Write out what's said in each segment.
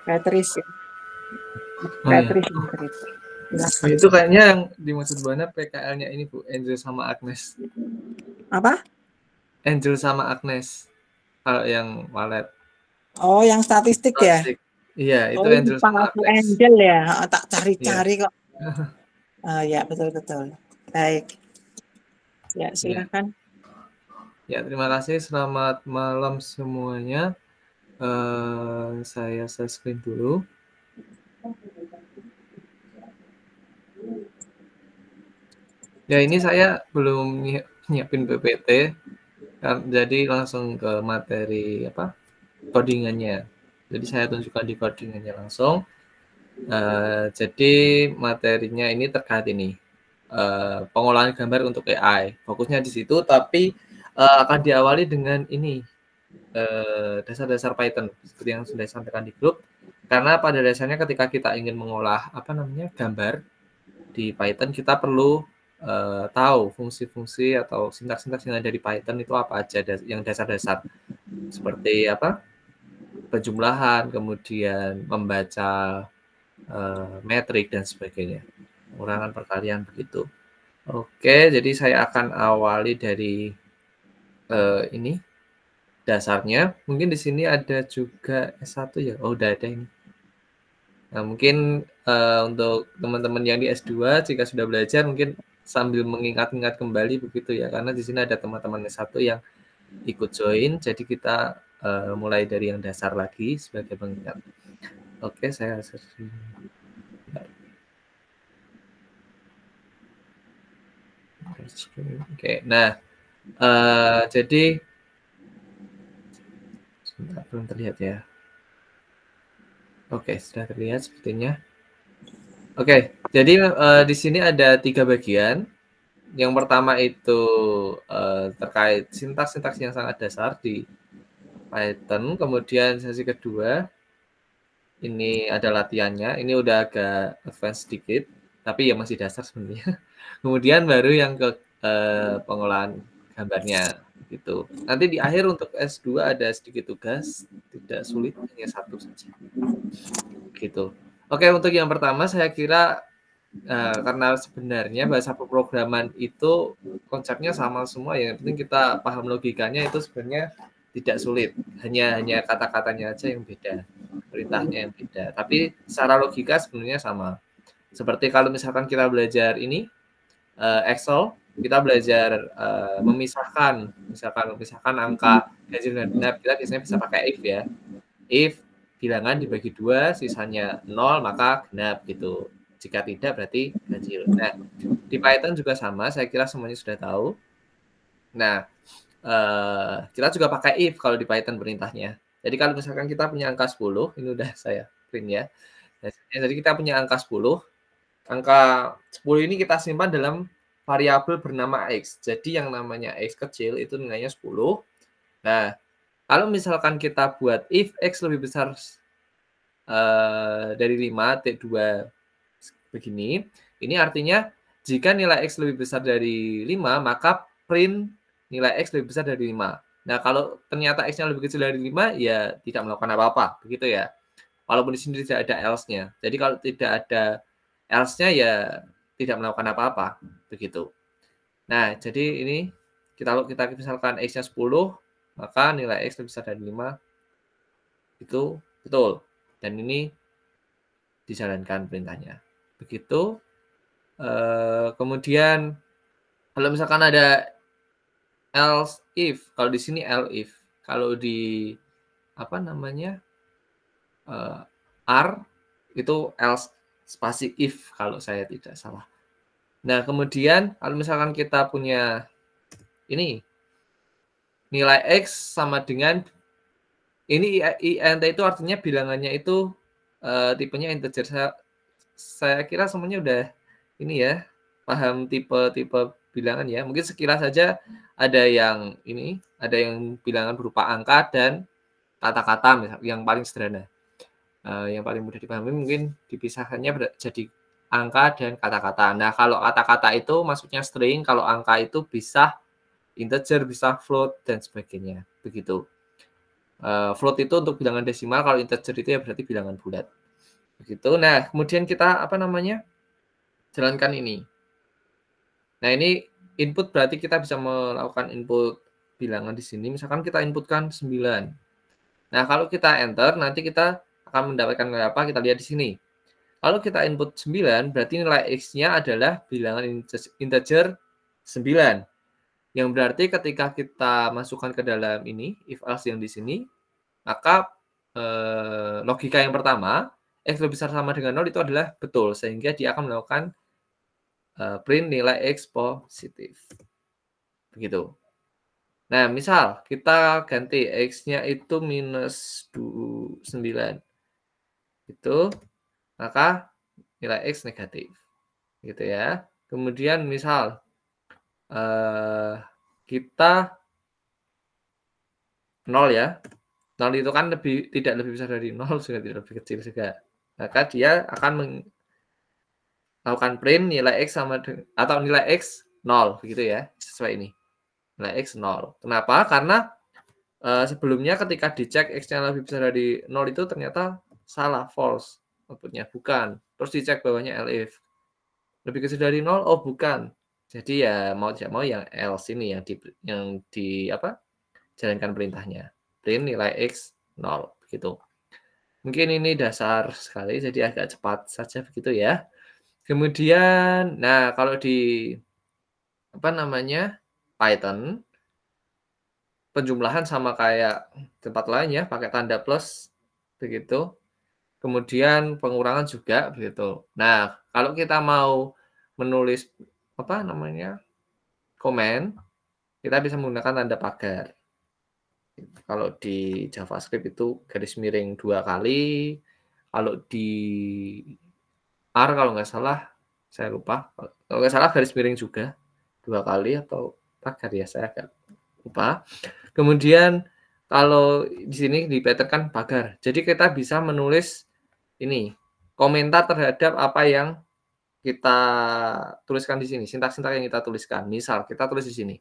Beatrice ya. Oh, ya. Beatrice yang cerita. Silakan. Itu kayaknya yang dimaksud Buana PKL-nya ini Bu, Angel sama Agnes. Apa? Angel sama Agnes. Kalau yang walet. Oh, yang statistik ya? Statistik. Iya, itu Oh, Angel Pak sama Agnes. Angel ya. Tak Iya. cari-cari kok. Oh ya, betul-betul. Baik. Ya, silakan. Ya, terima kasih. Selamat malam semuanya. Saya share screen dulu. Ya, ini saya belum nyiapin PPT, jadi langsung ke materi apa codingannya. Jadi saya tunjukkan di codingannya langsung. Jadi materinya ini terkait ini pengolahan gambar untuk AI. Fokusnya di situ, tapi akan diawali dengan ini dasar-dasar Python seperti yang sudah disampaikan di grup. Karena pada dasarnya ketika kita ingin mengolah gambar di Python, kita perlu tahu fungsi-fungsi atau sintaks-sintaks yang ada di Python itu apa aja yang dasar-dasar seperti apa penjumlahan, kemudian membaca metrik dan sebagainya, pengurangan perkalian begitu. Oke, jadi saya akan awali dari ini dasarnya. Mungkin di sini ada juga S1 ya. Oh, udah ada ini. Nah, mungkin untuk teman-teman yang di S2 jika sudah belajar mungkin sambil mengingat-ingat kembali begitu ya, karena di sini ada teman-teman S1 yang ikut join, jadi kita mulai dari yang dasar lagi sebagai pengingat. Oke, saya sering. Oke, nah jadi sebentar, belum terlihat ya. Oke, sudah terlihat sepertinya. Oke, jadi di sini ada 3 bagian. Yang pertama itu terkait sintaks-sintaks yang sangat dasar di Python. Kemudian sesi kedua ini ada latihannya. Ini udah agak advance sedikit, tapi ya masih dasar sebenarnya. Kemudian baru yang ke pengolahan gambarnya gitu. Nanti di akhir untuk S2 ada sedikit tugas, tidak sulit, hanya satu saja. Gitu. Oke, untuk yang pertama saya kira karena sebenarnya bahasa pemrograman itu konsepnya sama semua ya. Yang penting kita paham logikanya itu sebenarnya tidak sulit. Hanya kata-katanya aja yang beda, perintahnya yang beda. Tapi secara logika sebenarnya sama. Seperti kalau misalkan kita belajar ini Excel, kita belajar memisahkan, misalkan angka ganjil dan genap, kita biasanya bisa pakai if ya. If bilangan dibagi 2, sisanya 0, maka genap gitu. Jika tidak berarti ganjil. Nah, di Python juga sama, saya kira semuanya sudah tahu. Nah, kita juga pakai if kalau di Python perintahnya. Jadi kalau misalkan kita punya angka 10, ini udah saya print ya. Jadi kita punya angka 10, angka 10 ini kita simpan dalam variabel bernama X. Jadi yang namanya X kecil itu nilainya 10. Nah, kalau misalkan kita buat if X lebih besar dari 5, T2 begini, ini artinya jika nilai X lebih besar dari 5, maka print nilai X lebih besar dari 5. Nah, kalau ternyata X-nya lebih kecil dari 5, ya tidak melakukan apa-apa, begitu ya. Walaupun di sini tidak ada else-nya. Jadi kalau tidak ada else-nya, ya tidak melakukan apa-apa, begitu. Nah, jadi ini kalau kita misalkan X-nya 10, maka nilai X lebih besar dari 5, itu betul. Dan ini dijalankan perintahnya. Begitu. Kemudian kalau misalkan ada else if, kalau di sini else if, kalau di apa namanya R itu else spasi if kalau saya tidak salah. Nah, kemudian kalau misalkan kita punya ini nilai X sama dengan ini int itu artinya bilangannya itu tipenya integer. Saya kira semuanya udah ini ya, paham tipe-tipe bilangan ya. Mungkin sekilas saja ada yang ini, ada yang bilangan berupa angka dan kata-kata misalnya yang paling sederhana. Yang paling mudah dipahami mungkin dipisahkannya jadi angka dan kata-kata. Nah, kalau kata-kata itu maksudnya string, kalau angka itu bisa integer, bisa float dan sebagainya. Begitu. Float itu untuk bilangan desimal, kalau integer itu ya berarti bilangan bulat. Begitu. Nah, kemudian kita jalankan ini. Nah, ini input berarti kita bisa melakukan input bilangan di sini. Misalkan kita inputkan 9. Nah, kalau kita enter, nanti kita akan mendapatkan nilai apa? Kita lihat di sini. Kalau kita input 9, berarti nilai X-nya adalah bilangan integer 9. Yang berarti ketika kita masukkan ke dalam ini, if else yang di sini, maka logika yang pertama, X lebih besar sama dengan 0 itu adalah betul, sehingga dia akan melakukan print nilai X positif. Begitu. Nah, misal kita ganti X-nya itu minus 9. Itu, maka nilai X negatif. Gitu ya. Kemudian misal kita 0 ya. 0 itu kan tidak lebih besar dari 0, juga tidak lebih kecil juga. Maka dia akan melakukan print nilai X sama atau nilai X 0, begitu ya, sesuai ini. Nilai X 0. Kenapa? Karena sebelumnya ketika dicek X-nya lebih besar dari 0 itu ternyata salah, false. Outputnya bukan. Terus dicek bawahnya elif. Lebih kecil dari 0, oh bukan. Jadi ya mau tidak mau yang else ini yang jalankan perintahnya. Print nilai X 0, begitu. Mungkin ini dasar sekali, jadi agak cepat saja begitu ya. Kemudian, nah kalau di Python, penjumlahan sama kayak tempat lain ya, pakai tanda plus, begitu. Kemudian pengurangan juga, begitu. Nah, kalau kita mau menulis komen, kita bisa menggunakan tanda pagar. Kalau di JavaScript itu garis miring 2 kali. Kalau di R kalau nggak salah, saya lupa. Kalau nggak salah garis miring juga 2 kali atau pagar ya, saya agak lupa. Kemudian kalau di sini di Python kan pagar. Jadi kita bisa menulis ini komentar terhadap apa yang kita tuliskan di sini, sintak-sintak yang kita tuliskan. Misal kita tulis di sini.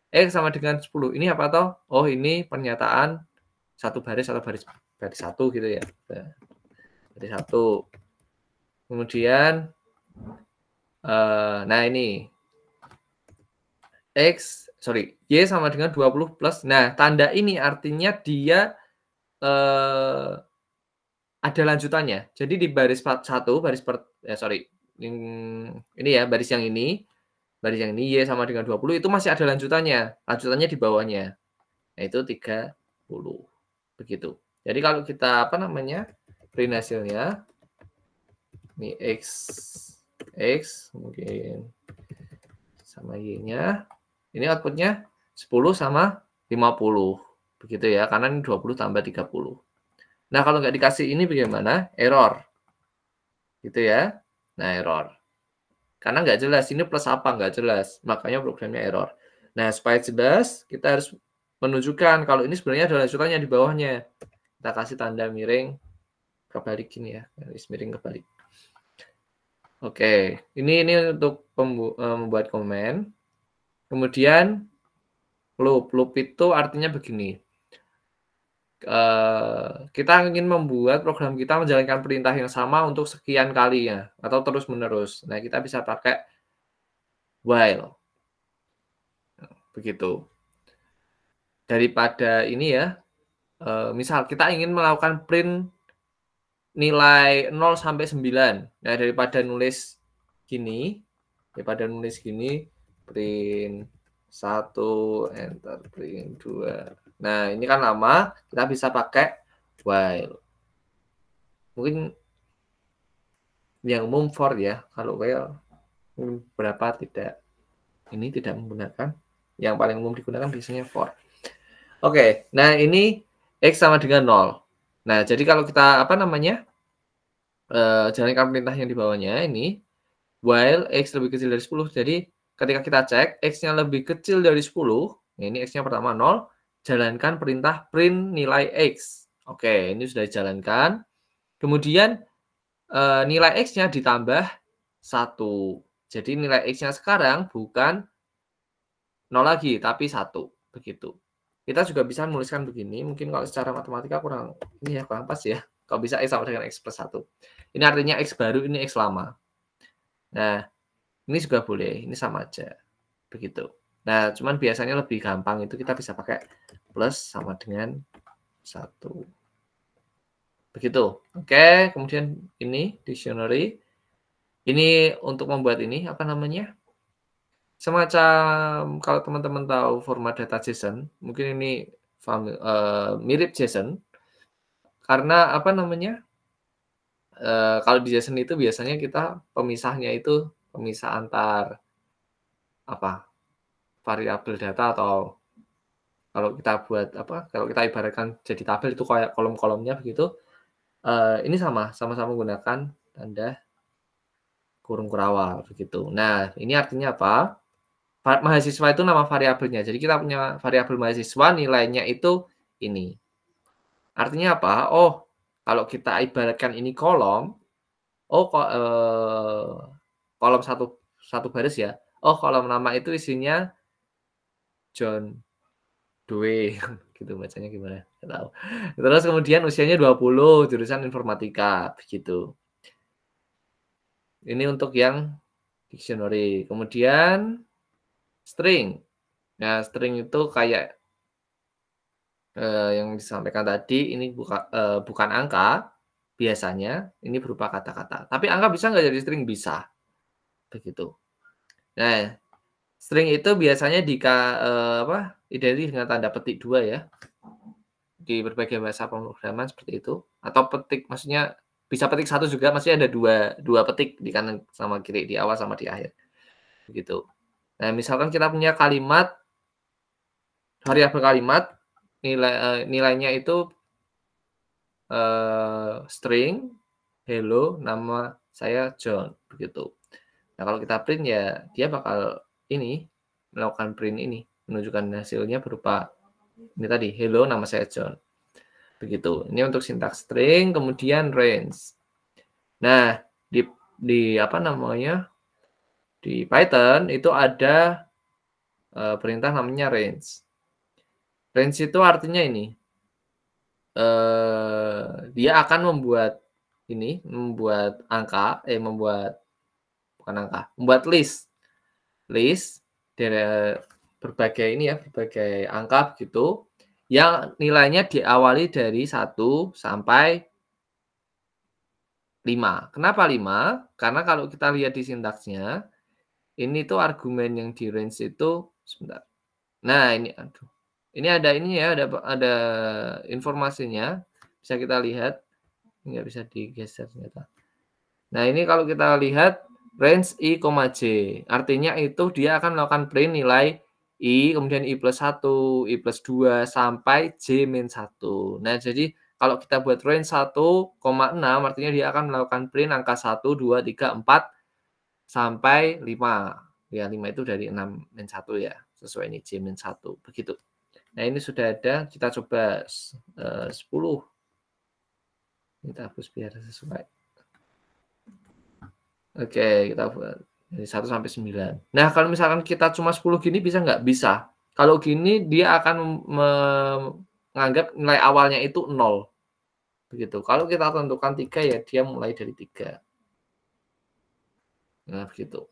X sama dengan 10. Ini apa toh? Oh, ini pernyataan satu baris atau baris satu gitu ya. Baris satu. Kemudian nah ini Y sama dengan 20 plus. Nah, tanda ini artinya dia ada lanjutannya. Jadi di baris 1, ini ya, baris yang ini Y sama dengan 20 itu masih ada lanjutannya. Lanjutannya di bawahnya. Yaitu 30. Begitu. Jadi kalau kita print hasilnya ini X mungkin sama Y-nya. Ini outputnya 10 sama 50. Begitu ya, karena ini 20 tambah 30. Nah, kalau nggak dikasih ini bagaimana? Error. Gitu ya. Nah, error. Karena nggak jelas, ini plus apa, nggak jelas. Makanya programnya error. Nah, supaya jelas, kita harus menunjukkan kalau ini sebenarnya ada lanjutannya di bawahnya. Kita kasih tanda miring kebalik gini ya, garis miring kebalik. Oke, ini untuk membuat komen. Kemudian loop itu artinya begini. Kita ingin membuat program kita menjalankan perintah yang sama untuk sekian kali ya, atau terus menerus. Nah, kita bisa pakai while. Begitu. Daripada ini ya, misal kita ingin melakukan print nilai 0 sampai 9. Nah, daripada nulis gini, print 1, enter, print 2. Nah, ini kan lama, kita bisa pakai while. Mungkin yang umum for ya, kalau while berapa tidak menggunakan. Yang paling umum digunakan biasanya for. Oke, nah ini X sama dengan 0. Nah, jadi kalau kita jalankan perintah yang di bawahnya ini, while X lebih kecil dari 10. Jadi ketika kita cek X-nya lebih kecil dari 10, nah ini X-nya pertama 0, jalankan perintah print nilai X. Oke, ini sudah dijalankan. Kemudian nilai X-nya ditambah 1. Jadi nilai X-nya sekarang bukan 0 lagi, tapi 1. Begitu. kita juga bisa menuliskan begini. Mungkin kalau secara matematika kurang pas ya. Kalau bisa X sama dengan X plus 1. Ini artinya X baru, ini X lama. Nah, ini juga boleh. Ini sama aja. Begitu. Nah, cuman biasanya lebih gampang itu kita bisa pakai plus sama dengan 1. Begitu. Oke, kemudian ini dictionary. Ini untuk membuat ini, apa namanya? Semacam kalau teman-teman tahu format data JSON, mungkin ini mirip JSON, karena apa namanya? Kalau di JSON itu biasanya kita pemisahnya itu pemisah antar apa variabel data, atau kalau kita buat apa? Kalau kita ibaratkan jadi tabel itu kayak kolom-kolomnya begitu. Ini sama-sama menggunakan tanda kurung kurawal begitu. Nah, ini artinya apa? Mahasiswa itu nama variabelnya. Jadi kita punya variabel mahasiswa, nilainya itu ini. Artinya apa? Oh, kalau kita ibaratkan ini kolom, kolom satu baris ya. Oh, kolom nama itu isinya John Doe gitu, bacanya gimana? Nggak tahu. Terus kemudian usianya 20, jurusan informatika begitu. Ini untuk yang dictionary. Kemudian string. Nah, string itu kayak yang disampaikan tadi, ini bukan angka biasanya, ini berupa kata-kata. Tapi angka bisa nggak jadi string? Bisa. Begitu. Nah, string itu biasanya identik dengan tanda petik 2 ya. Di berbagai bahasa pemrograman seperti itu. Atau petik, maksudnya bisa petik 1 juga, maksudnya ada dua petik di kanan sama kiri, di awal sama di akhir. Begitu. Nah, misalkan kita punya kalimat, variabel kalimat, nilainya itu string, hello, nama saya John, begitu. Nah, kalau kita print ya, dia bakal melakukan print ini, menunjukkan hasilnya berupa ini tadi, hello, nama saya John. Begitu. Ini untuk sintaks string, kemudian range. Nah, di apa namanya? Di Python itu ada perintah namanya range. Range itu artinya ini. Dia akan membuat membuat list dari berbagai berbagai angka begitu, yang nilainya diawali dari 1 sampai 5. Kenapa 5? Karena kalau kita lihat di sintaksnya, ini tuh argumen yang di range itu, sebentar. Nah, ini ada ada informasinya, bisa kita lihat. Nggak bisa digeser ternyata. Nah, ini kalau kita lihat range I, J. Artinya itu dia akan melakukan print nilai I, kemudian I plus 1, I plus 2, sampai J-1. Nah, jadi kalau kita buat range 1,6, artinya dia akan melakukan print angka 1, 2, 3, 4, sampai 5. Ya, 5 itu dari 6-1 ya. Sesuai ini J-1. Begitu. Nah, ini sudah ada. Kita coba 10. Kita hapus biar sesuai. Oke, kita buat dari 1 sampai 9. Nah, kalau misalkan kita cuma 10 gini bisa nggak? Bisa. Kalau gini dia akan menganggap nilai awalnya itu 0. Begitu. Kalau kita tentukan 3 ya dia mulai dari 3. Nah, begitu.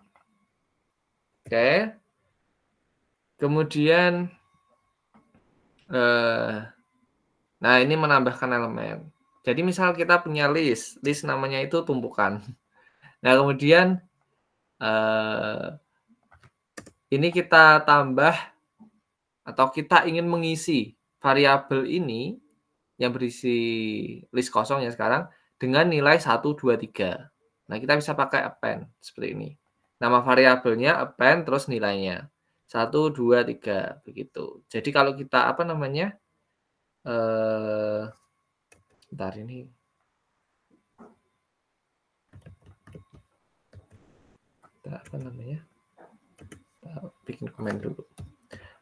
Oke. Kemudian nah, ini menambahkan elemen. Jadi misal kita punya list namanya itu tumpukan. Nah, kemudian ini kita tambah atau kita ingin mengisi variabel ini yang berisi list kosong ya sekarang dengan nilai 1, 2, 3. Nah, kita bisa pakai append seperti ini. Nama variabelnya append terus nilainya 1, 2, 3 begitu. Jadi kalau kita bentar ini. Bikin komen dulu.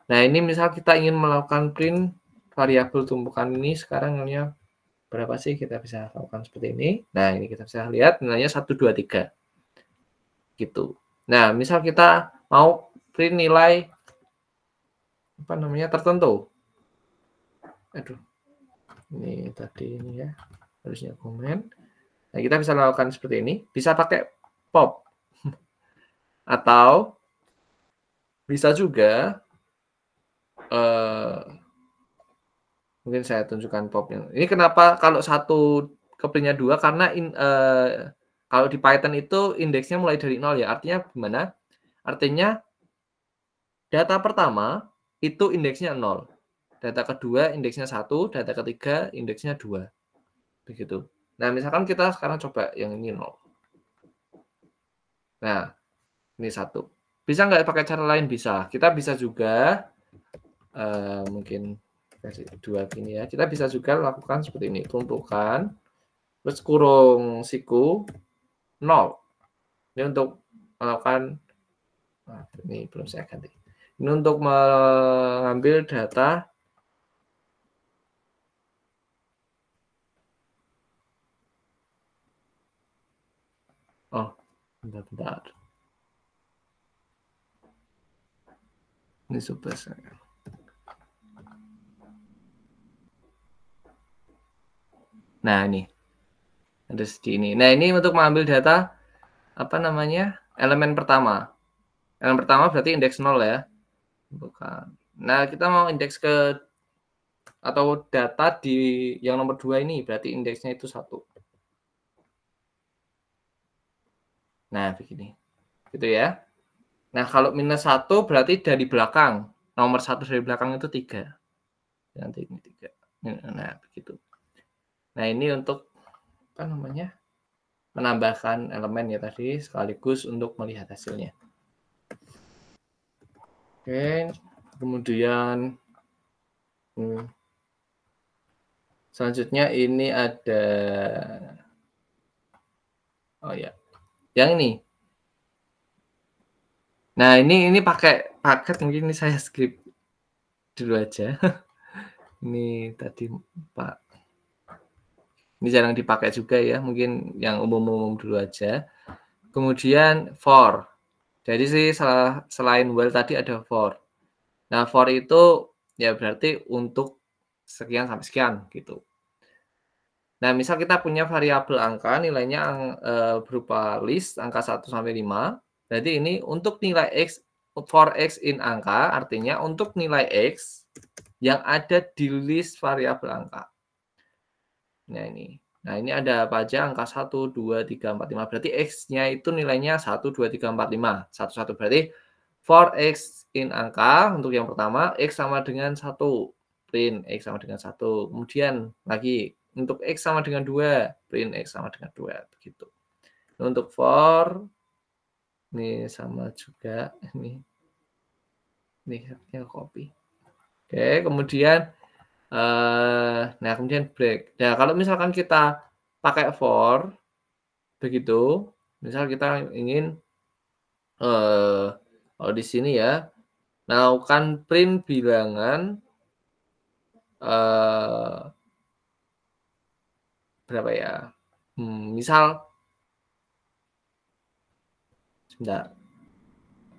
Nah, ini misal kita ingin melakukan print variabel tumpukan ini sekarang nilainya berapa sih, kita bisa lakukan seperti ini. Nah, ini kita bisa lihat nilainya 1, 2, 3. Gitu. Nah, misal kita mau print nilai tertentu. Aduh, ini tadi ini ya, harusnya komen. Nah, kita bisa lakukan seperti ini. Bisa pakai pop. Atau bisa juga mungkin saya tunjukkan popnya. Ini kenapa kalau satu keprintnya 2, karena kalau di Python itu indeksnya mulai dari 0 ya. Artinya gimana? Artinya data pertama itu indeksnya 0. Data kedua indeksnya 1, data ketiga indeksnya 2. Begitu. Nah, misalkan kita sekarang coba yang ini 0. Nah, ini 1. Bisa nggak pakai cara lain? Bisa. Kita bisa juga mungkin versi 2 gini ya. Kita bisa juga lakukan seperti ini. Tumpukan, terus kurung siku 0. Ini untuk melakukan, ini belum saya ganti. Ini untuk mengambil data bentar. Ini super saya. Nah, ini ada segini. Nah, ini untuk mengambil data apa namanya? Elemen pertama. Elemen pertama berarti indeks 0 ya. Bukan. Nah, kita mau indeks ke atau data di yang nomor 2 ini berarti indeksnya itu 1. Nah, begini. Gitu ya. Nah, kalau minus 1 berarti dari belakang. Nomor 1 dari belakang itu 3. Nanti ini 3. Nah, begitu. Nah, ini untuk apa namanya? Menambahkan elemen ya tadi sekaligus untuk melihat hasilnya. Oke, kemudian selanjutnya ini ada yang ini. Nah, ini pakai paket, mungkin ini saya skip dulu aja. Ini tadi Pak. Ini jarang dipakai juga ya, mungkin yang umum-umum dulu aja. Kemudian for. Jadi sih selain while tadi ada for. Nah, for itu ya berarti untuk sekian sampai sekian gitu. Nah, misal kita punya variabel angka, nilainya berupa list angka 1 sampai 5. Jadi ini untuk nilai x, for x in angka, artinya untuk nilai x yang ada di list variabel angka. Nah, ini ada apa aja? Angka 1, 2, 3, 4, 5. Berarti x-nya itu nilainya 1, 2, 3, 4, 5. 1, 1 berarti for x in angka, untuk yang pertama, x sama dengan 1. Print x sama dengan 1. Kemudian lagi, untuk x sama dengan 2. Print x sama dengan 2. Begitu. Untuk for, ini sama juga. Ini harusnya copy. Oke, kemudian nah kemudian break. Nah, kalau misalkan kita pakai for begitu, misal kita ingin kalau di sini ya melakukan print bilangan berapa ya? Misal sebentar.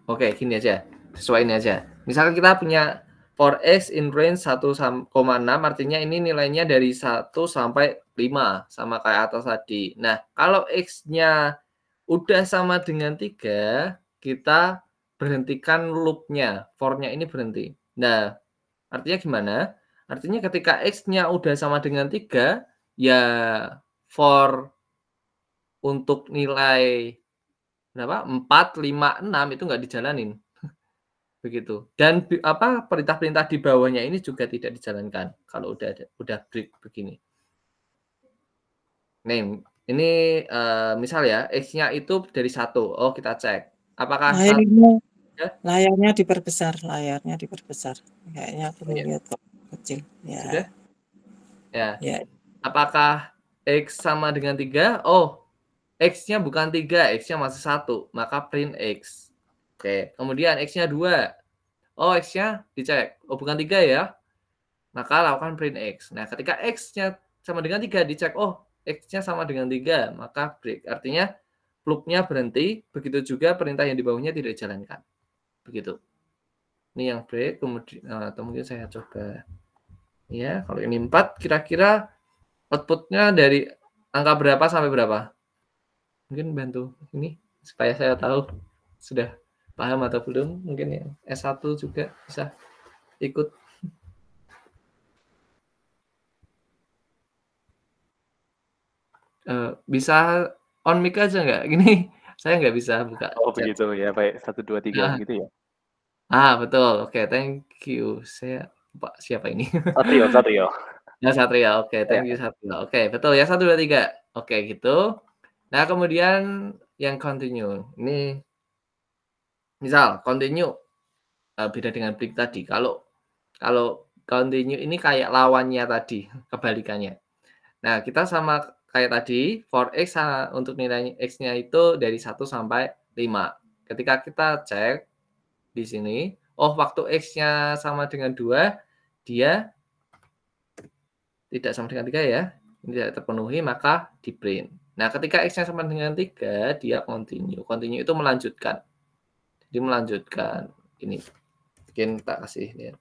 Oke, gini aja. Sesuai ini aja. Misalkan kita punya for x in range 1,6, artinya ini nilainya dari 1 sampai 5, sama kayak atas tadi. Nah, kalau x-nya udah sama dengan 3, kita berhentikan loop-nya. For-nya ini berhenti. Nah, artinya gimana? Artinya ketika x-nya udah sama dengan 3, ya for untuk nilai berapa? 4, 5, 6 itu nggak dijalanin. Begitu. Dan perintah-perintah di bawahnya ini juga tidak dijalankan kalau udah break begini. Nih, ini misal ya x-nya itu dari 1. Oh, kita cek. Apakah layarnya diperbesar, Kayaknya aku lihat kok kecil. Ya. Sudah? Ya. Apakah x sama dengan 3? Oh, x-nya bukan 3, x-nya masih 1. Maka print x. Oke, kemudian x-nya 2. Oh, x-nya dicek. Oh, bukan 3 ya. Maka lakukan print x. Nah, ketika x-nya sama dengan 3 dicek, oh, x-nya sama dengan 3, maka break. Artinya loop-nya berhenti, begitu juga perintah yang di bawahnya tidak dijalankan. Begitu. Ini yang break, kemudian atau mungkin saya coba Ya, kalau ini 4, kira-kira outputnya dari angka berapa sampai berapa? Mungkin bantu ini supaya saya tahu sudah paham atau belum. Mungkin ya S1 juga bisa ikut. Bisa on mic aja nggak? Gini saya nggak bisa buka Oh chat. begitu ya, baik 1, 2, 3 Nah. begitu ya? Betul. Oke, thank you. Saya lupa siapa ini. Satrio. Ya, Satria. Oke, Ya. thank you Satria. Oke, betul ya 1, 2, 3. Oke, gitu. Nah, kemudian yang continue. Ini misal continue beda dengan break tadi. Kalau continue ini kayak lawannya tadi, kebalikannya. Nah, kita sama kayak tadi, for X untuk nilai X-nya itu dari 1 sampai 5. Ketika kita cek di sini, waktu X-nya sama dengan 2, dia tidak sama dengan 3 ya. Ini tidak terpenuhi, maka di print. Nah, ketika X-nya sama dengan 3, dia continue. Continue itu melanjutkan. Jadi melanjutkan. Ini mungkin tak kasih lihat.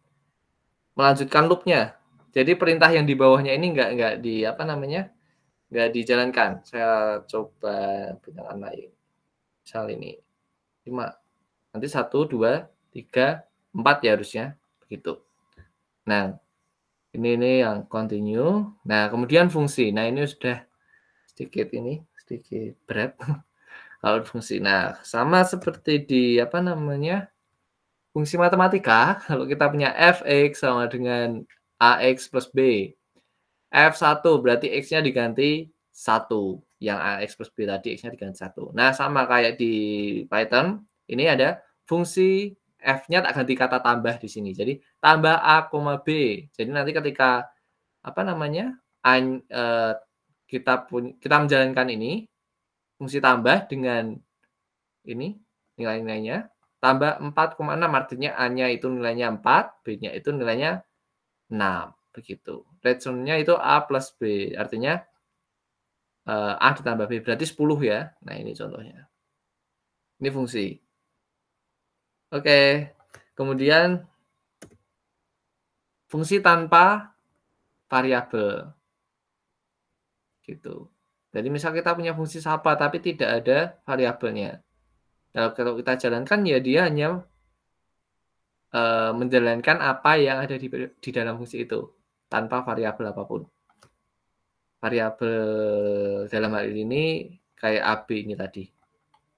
Melanjutkan loop-nya. Jadi perintah yang di bawahnya ini nggak nggak dijalankan. Saya coba pindahan lain. Misal ini 5. Nanti 1, 2, 3, 4 ya harusnya. Begitu. Nah, ini yang continue. Nah, kemudian fungsi. Nah, ini sudah sedikit berat. Kalau fungsi. Nah, sama seperti di fungsi matematika, kalau kita punya fx sama dengan ax plus b. F1 berarti x-nya diganti 1. Yang ax plus b tadi x-nya diganti 1. Nah, sama kayak di Python, ini ada fungsi f-nya tak ganti kata tambah di sini. Jadi tambah a, b. Jadi nanti ketika kita menjalankan ini fungsi tambah dengan ini nilai-nilainya tambah 4,6 artinya a-nya itu nilainya 4, b-nya itu nilainya 6 begitu. Return-nya itu a plus b artinya a ditambah b berarti 10 ya. Nah, ini contohnya. Ini fungsi. Oke. Kemudian fungsi tanpa variabel. Gitu. Jadi misal kita punya fungsi sapa tapi tidak ada variabelnya. Nah, kalau kita jalankan ya dia hanya menjalankan apa yang ada di dalam fungsi itu tanpa variabel apapun. Variabel dalam hal ini kayak AB ini tadi.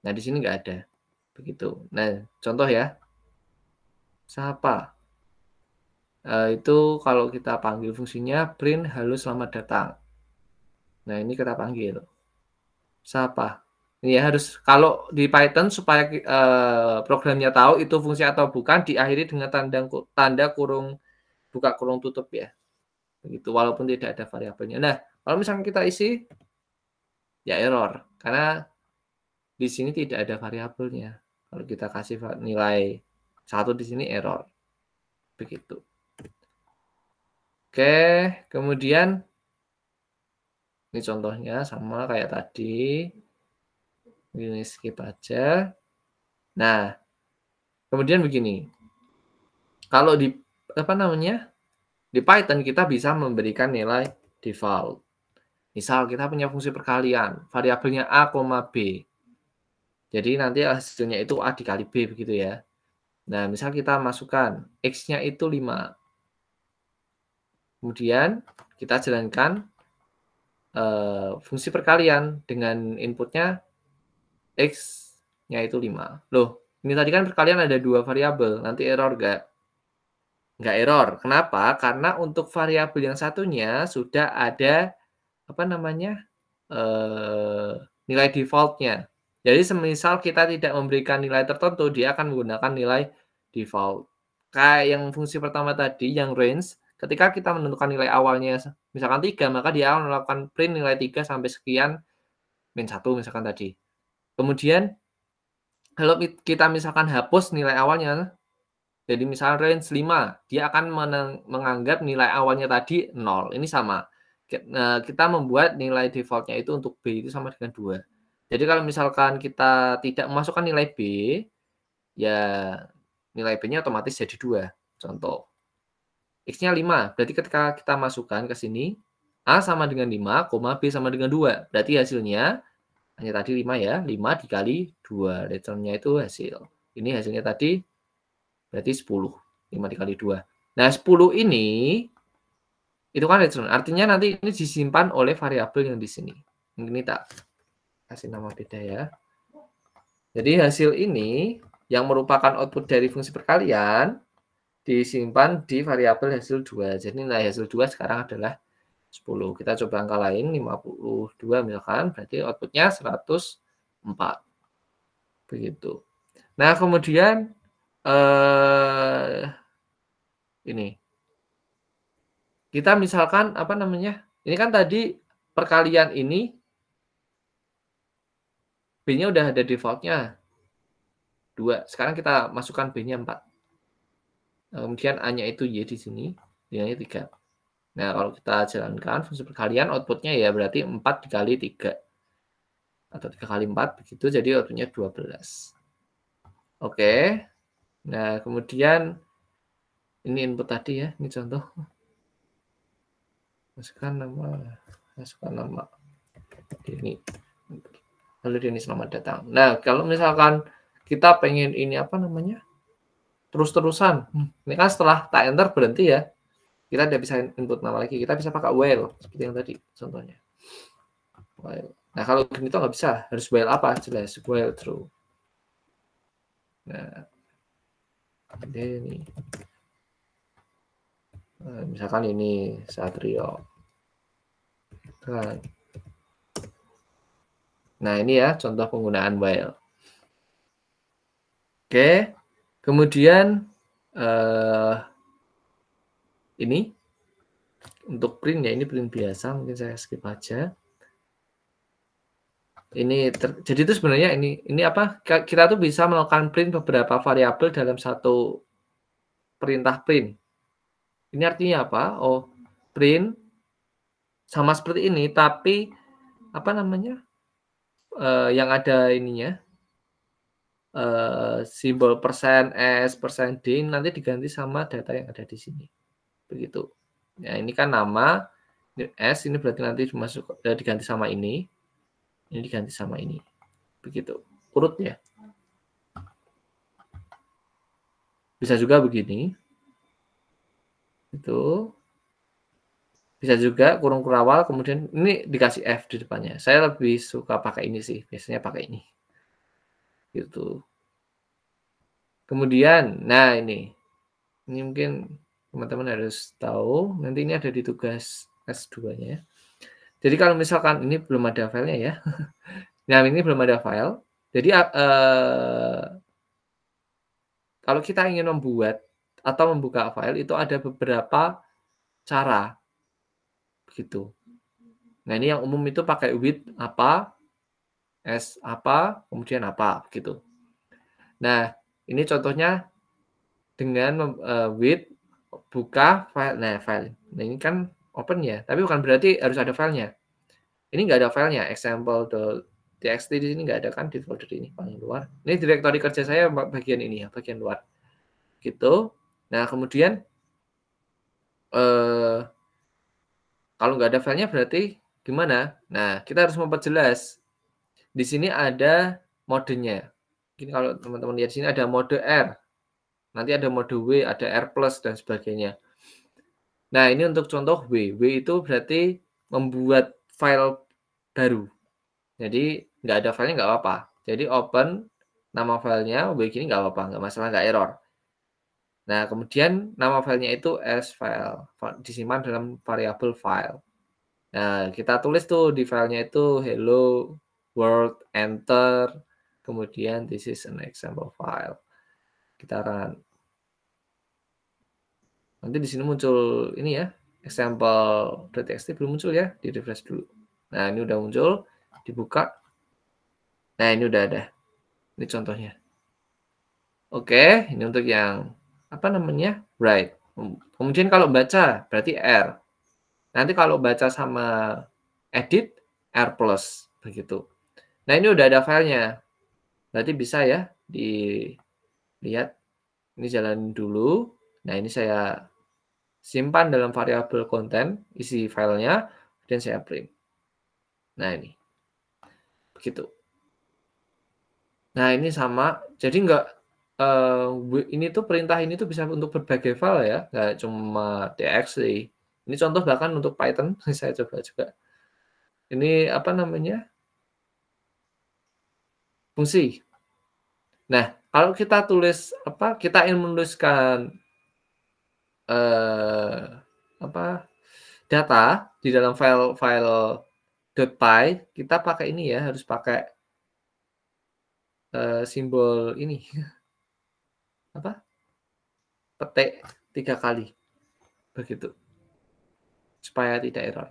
Nah, di sini nggak ada. Begitu. Nah, contoh ya. Sapa. Itu kalau kita panggil fungsinya print halo selamat datang. Nah, ini kita panggil. Sapa. Ini ya harus kalau di Python supaya programnya tahu itu fungsi atau bukan diakhiri dengan tanda kurung buka kurung tutup ya. Begitu walaupun tidak ada variabelnya. Nah, kalau misalnya kita isi ya error karena di sini tidak ada variabelnya. Kalau kita kasih nilai 1 di sini error. Begitu. Oke, kemudian ini contohnya sama kayak tadi. Ini skip aja. Nah, kemudian begini. Kalau di di Python kita bisa memberikan nilai default. Misal kita punya fungsi perkalian, variabelnya a, b. Jadi nanti hasilnya itu a dikali b begitu ya. Nah, misal kita masukkan x-nya itu 5. Kemudian kita jalankan fungsi perkalian dengan inputnya x-nya itu 5. Loh, ini tadi kan perkalian ada 2 variabel, nanti error nggak? Nggak error. Kenapa? Karena untuk variabel yang satunya sudah ada nilai default-nya. Jadi semisal kita tidak memberikan nilai tertentu, dia akan menggunakan nilai default. Kayak yang fungsi pertama tadi, yang range, ketika kita menentukan nilai awalnya misalkan 3, maka dia akan melakukan print nilai 3 sampai sekian, min 1 misalkan tadi. Kemudian, kalau kita misalkan hapus nilai awalnya, jadi misalnya range 5, dia akan menganggap nilai awalnya tadi 0. Ini sama. Kita membuat nilai default-nya itu untuk B itu sama dengan 2. Jadi kalau misalkan kita tidak memasukkan nilai B, ya nilai B-nya otomatis jadi 2. Contoh. X-nya 5. Berarti ketika kita masukkan ke sini, A sama dengan 5, B sama dengan 2. Berarti hasilnya, hanya tadi 5 ya, 5 dikali 2. Returnnya itu hasil. Ini hasilnya tadi, berarti 10. 5 dikali 2. Nah, 10 ini, itu kan return. Artinya nanti ini disimpan oleh variabel yang di sini. Ini tak kasih nama beda ya. Jadi hasil ini, yang merupakan output dari fungsi perkalian, disimpan di variabel hasil 2. Jadi nilai hasil 2 sekarang adalah 10. Kita coba angka lain, 52 misalkan, berarti outputnya 104. Begitu. Nah, kemudian ini. Kita misalkan, apa namanya, ini kan tadi perkalian ini, B-nya udah ada defaultnya 2. Sekarang kita masukkan B-nya 4. Nah, kemudian A-nya itu Y di sini, Y-nya 3. Nah, kalau kita jalankan fungsi perkalian, outputnya ya berarti 4 dikali 3. Atau 3 kali 4, begitu, jadi outputnya 12. Oke. Nah, kemudian, ini input tadi ya, ini contoh. Masukkan nama. Ini. Lalu ini selamat datang. Nah, kalau misalkan kita pengen ini apa namanya? Terus-terusan. Ini kan setelah tak enter berhenti ya. Kita tidak bisa input nama lagi. Kita bisa pakai while seperti yang tadi contohnya. While. Nah, kalau gini tuh nggak bisa. Harus while apa? Jelas while true. Nah, ini. Nah, misalkan ini Satrio. Nah, ini ya contoh penggunaan while. Oke. Kemudian ini untuk print ya, ini print biasa, mungkin saya skip aja. Ini jadi itu sebenarnya ini apa? Kita tuh bisa melakukan print beberapa variabel dalam satu perintah print. Ini artinya apa? Oh, print sama seperti ini, tapi apa namanya? Yang ada ininya simbol %S, %D nanti diganti sama data yang ada di sini. Begitu. Ya, ini kan nama S, ini berarti nanti diganti sama ini. Ini diganti sama ini. Begitu. Urut ya. Bisa juga begini. Itu. Bisa juga kurung kurawal, kemudian ini dikasih F di depannya. Saya lebih suka pakai ini sih. Biasanya pakai ini. Gitu. Kemudian, nah ini mungkin teman-teman harus tahu. Nanti ini ada di tugas S2-nya. Jadi kalau misalkan ini belum ada filenya ya. Nah, ini belum ada file. Jadi kalau kita ingin membuat atau membuka file itu ada beberapa cara. Begitu. Nah, ini yang umum itu pakai with apa, S apa, kemudian apa, gitu. Nah, ini contohnya dengan with buka file. Nah, file. Nah, ini kan open ya, tapi bukan berarti harus ada filenya. Ini nggak ada filenya, example.txt di sini nggak ada kan di folder ini paling luar. Ini direktori kerja saya bagian ini ya, bagian luar. Gitu. Nah, kemudian kalau nggak ada filenya berarti gimana? Nah, kita harus memperjelas. Di sini ada modenya. Mungkin kalau teman-teman lihat di sini ada mode R. Nanti ada mode W, ada R+, dan sebagainya. Nah, ini untuk contoh W. W itu berarti membuat file baru. Jadi, nggak ada filenya nggak apa-apa. Jadi, open nama filenya, W gini nggak apa-apa. Nggak masalah, nggak error. Nah, kemudian nama filenya itu as file, disimpan dalam variabel file. Nah, kita tulis tuh di filenya itu hello world, enter, kemudian this is an example file. Kita run. Nanti di sini muncul ini ya, example.txt belum muncul ya, di refresh dulu. Nah, ini udah muncul, dibuka. Nah, ini udah ada. Ini contohnya. Oke, ini untuk yang apa namanya? Write. Kemudian kalau baca berarti R. Nanti kalau baca sama edit R+, begitu. Nah, ini udah ada filenya. Berarti bisa ya dilihat. Ini jalan dulu. Nah, ini saya simpan dalam variabel konten, isi filenya, dan saya print. Nah ini, begitu. Nah ini sama, jadi nggak ini tuh perintah ini tuh bisa untuk berbagai file ya, nggak cuma txt. Ini contoh bahkan untuk Python, saya coba juga. Ini apa namanya? Fungsi. Nah, kalau kita tulis apa? Kita ingin menuliskan data di dalam file .py, kita pakai ini ya, harus pakai simbol ini. Apa? Petik 3 kali. Begitu. Supaya tidak error.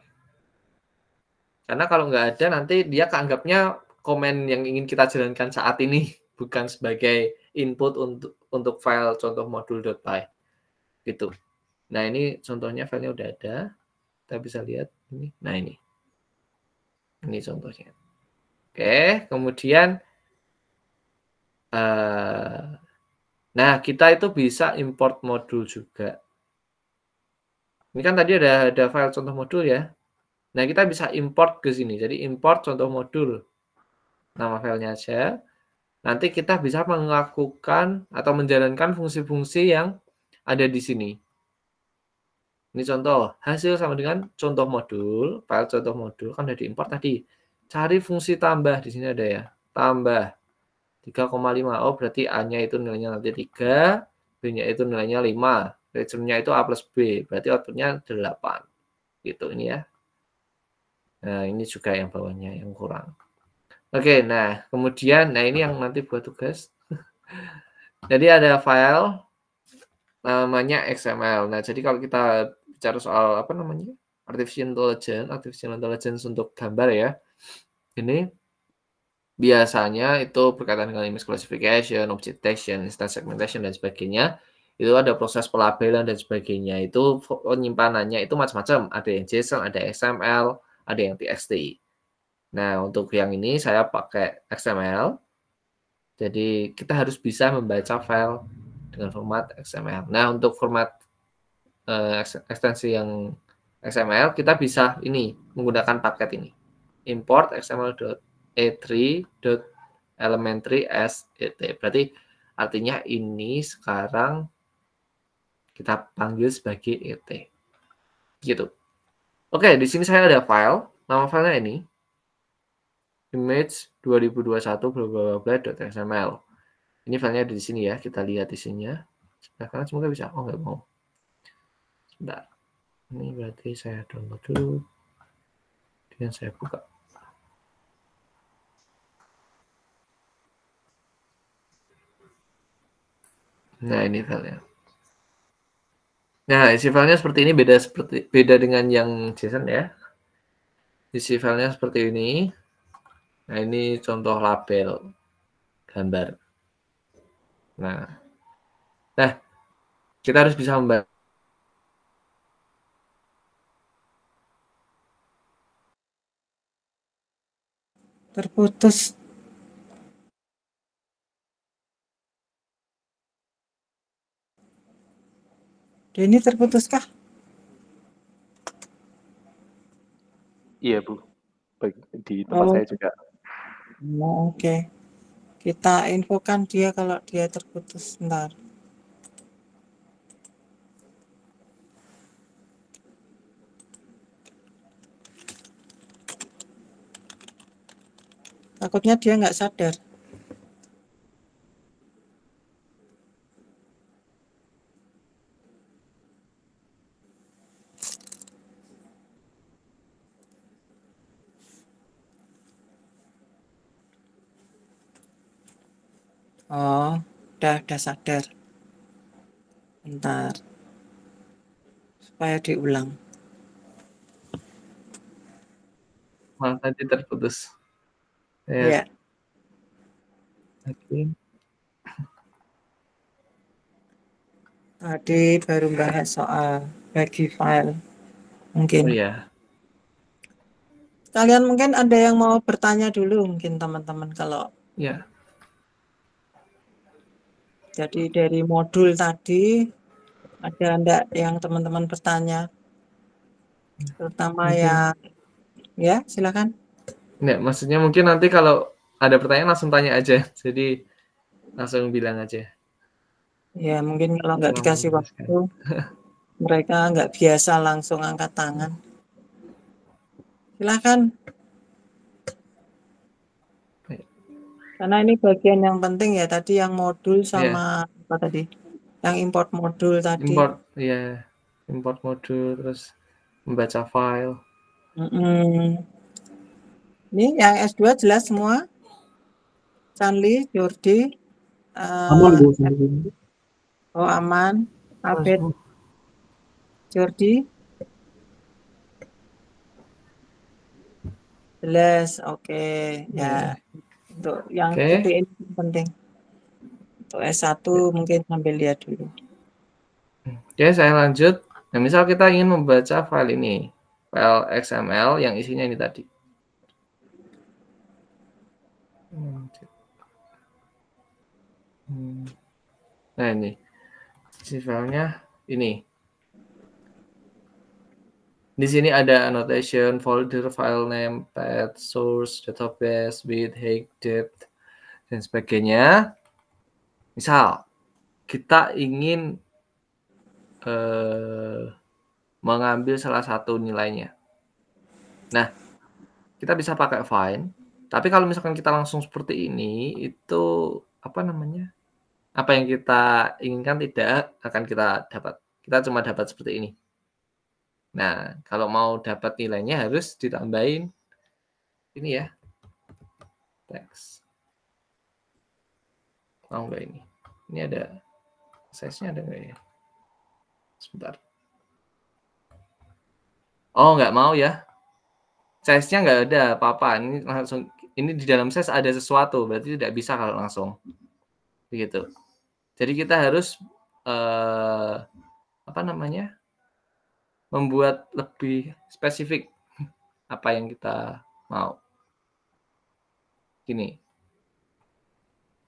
Karena kalau nggak ada nanti dia keanggapnya komen yang ingin kita jalankan saat ini, bukan sebagai input untuk file contoh modul.py. Gitu. Nah, ini contohnya filenya udah ada. Kita bisa lihat ini. Nah, ini. Ini contohnya. Oke, kemudian nah, kita itu bisa import modul juga. Ini kan tadi ada file contoh modul ya. Nah, kita bisa import ke sini. Jadi import contoh modul. Nama filenya aja. Nanti kita bisa melakukan atau menjalankan fungsi-fungsi yang ada di sini. Ini contoh, hasil sama dengan contoh modul, file contoh modul kan udah diimport tadi. Cari fungsi tambah, di sini ada ya, tambah 3,5. Oh, berarti A-nya itu nilainya nanti 3, B-nya itu nilainya 5, return-nya itu A plus B, berarti output-nya 8. Gitu ini ya. Nah, ini juga yang bawahnya yang kurang. Oke, nah kemudian, nah ini yang nanti buat tugas. Jadi ada file namanya XML. Nah, jadi kalau kita bicara soal apa namanya artificial intelligence untuk gambar ya, ini biasanya itu berkaitan dengan image classification, object detection, instance segmentation dan sebagainya. Itu ada proses pelabelan dan sebagainya. Itu penyimpanannya itu macam-macam. Ada yang JSON, ada XML, ada yang TXT. Nah, untuk yang ini saya pakai XML. Jadi kita harus bisa membaca file dengan format XML. Nah, untuk format ekstensi yang XML, kita bisa ini menggunakan paket ini. Import xml.e3.elementary as et. Berarti artinya ini sekarang kita panggil sebagai et. Gitu. Oke, di sini saya ada file. Nama filenya ini image 2021 .xml. Ini filenya ada di sini ya, kita lihat isinya. Sekarang semoga bisa. Oh, nggak mau. Sebentar. Ini berarti saya download dulu. Dan saya buka. Nah, ini filenya. Nah, isi filenya seperti ini, beda dengan yang JSON ya. Isi filenya seperti ini. Nah, ini contoh label gambar. Nah, kita harus bisa membaca. Terputus. Denny terputuskah? Iya, Bu. Baik, di tempat saya juga. Oke. Kita infokan dia kalau dia terputus. Bentar. Takutnya dia nggak sadar. Oh, udah sadar. Bentar. Supaya diulang. Malah tadi terputus. Ya. Oke. Tadi baru bahas soal bagi file. Mungkin. Oh ya. Kalian mungkin ada yang mau bertanya dulu mungkin teman-teman kalau. Ya. Jadi dari modul tadi Ada enggak yang teman-teman bertanya? Terutama Mungkin. ya silakan. Nggak, maksudnya mungkin nanti kalau ada pertanyaan langsung tanya aja. Jadi langsung bilang aja. Ya mungkin kalau nggak Mau dikasih menjelaskan. waktu, mereka nggak biasa langsung angkat tangan. Silakan. Karena ini bagian yang penting ya tadi yang modul sama apa tadi? Yang import modul tadi. Import, ya, import modul terus membaca file. Ini yang S2 jelas semua. Chanli, Jordi, Aman Bu. oh aman. Abed, Jordi. Jelas, oke. Ya, untuk yang titik ini penting. Untuk S1 mungkin sambil lihat dulu. Oke, saya lanjut. Nah, misal kita ingin membaca file ini, file XML yang isinya ini tadi. Nah, ini. Isi filenya ini. Di sini ada annotation, folder, file name, path, source, database, width, height, depth, dan sebagainya. Misal, kita ingin mengambil salah satu nilainya. Nah, kita bisa pakai find. Tapi kalau misalkan kita langsung seperti ini, itu apa namanya? Apa yang kita inginkan tidak akan kita dapat. Kita cuma dapat seperti ini. Nah, kalau mau dapat nilainya harus ditambahin ini ya, teks. Mau nggak ini? Ini ada size-nya ada nggak ya? Sebentar. Oh, nggak mau ya. Size-nya nggak ada apa-apa. Ini langsung ini di dalam size ada sesuatu, berarti tidak bisa kalau langsung. Begitu. Jadi kita harus apa namanya? Membuat lebih spesifik apa yang kita mau. Gini.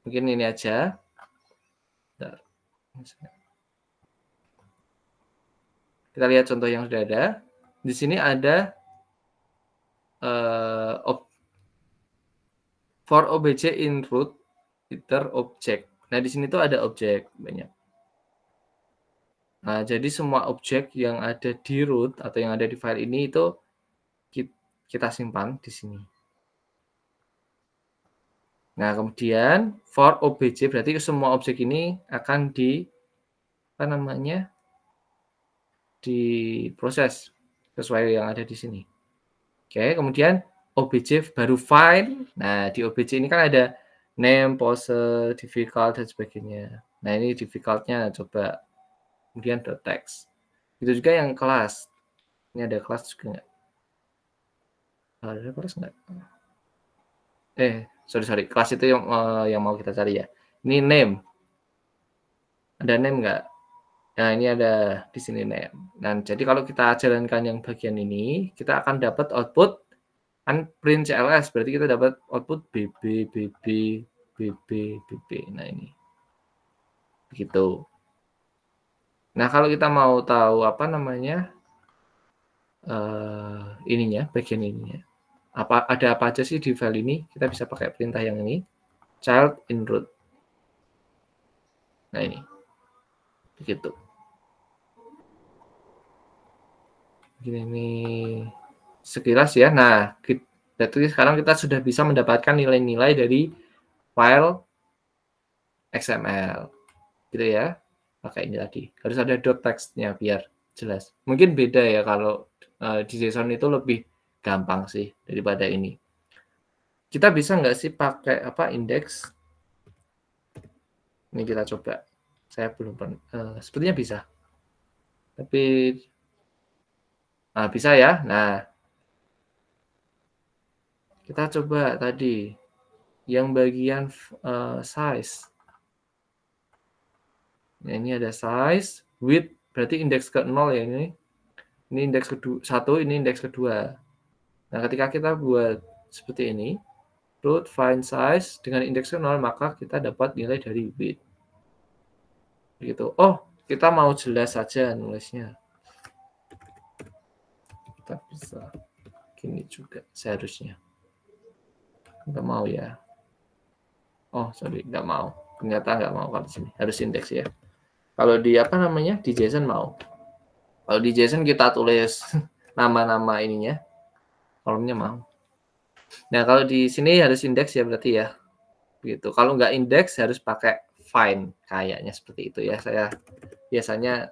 Mungkin ini aja. Bentar. Kita lihat contoh yang sudah ada. Di sini ada for obj in root iter object. Nah, di sini tuh ada objek banyak. Nah, jadi semua objek yang ada di root atau yang ada di file ini itu kita simpan di sini. Nah, kemudian for obj berarti semua objek ini akan diproses sesuai yang ada di sini. Oke, kemudian obj baru find. Nah, di obj ini kan ada name, pose, difficult dan sebagainya. Nah, ini difficult-nya coba. Kemudian text. Itu juga yang kelas. Ini ada kelas juga nggak? Ada kelas nggak? Sorry. Kelas itu yang mau kita cari ya. Ini name. Ada name nggak? Nah, ini ada di sini name. Nah, jadi kalau kita jalankan yang bagian ini, kita akan dapat output kan print CLS. Berarti kita dapat output BB. Nah, ini. Begitu. Nah, kalau kita mau tahu apa namanya ininya, bagian ininya, ada apa aja sih di file ini, kita bisa pakai perintah yang ini, child in root. Nah, ini. Begitu. Ini sekilas ya. Nah, berarti sekarang kita sudah bisa mendapatkan nilai-nilai dari file XML. Gitu ya. Pakai ini tadi. Harus ada dot text-nya biar jelas. Mungkin beda ya kalau di JSON itu lebih gampang sih daripada ini. Kita bisa nggak sih pakai index? Ini kita coba. Saya belum pernah. Sepertinya bisa. Tapi bisa ya. Nah, kita coba tadi yang bagian size. Nah, ini ada size, width berarti indeks ke-0 ya ini. Ini indeks ke-1, ini indeks kedua. Nah, ketika kita buat seperti ini, root find size dengan indeks ke-0, maka kita dapat nilai dari width. Begitu. Oh, kita mau jelas saja nulisnya. Kita bisa gini juga seharusnya. Nggak mau ya. Oh, sorry, nggak mau. Ternyata nggak mau kalau di sini. Harus indeks ya. Kalau di apa namanya? Di JSON mau. Kalau di JSON kita tulis nama-nama ininya. Kolomnya mau. Nah, kalau di sini harus indeks ya berarti ya. Begitu. Kalau nggak indeks harus pakai find. Kayaknya seperti itu ya. Saya biasanya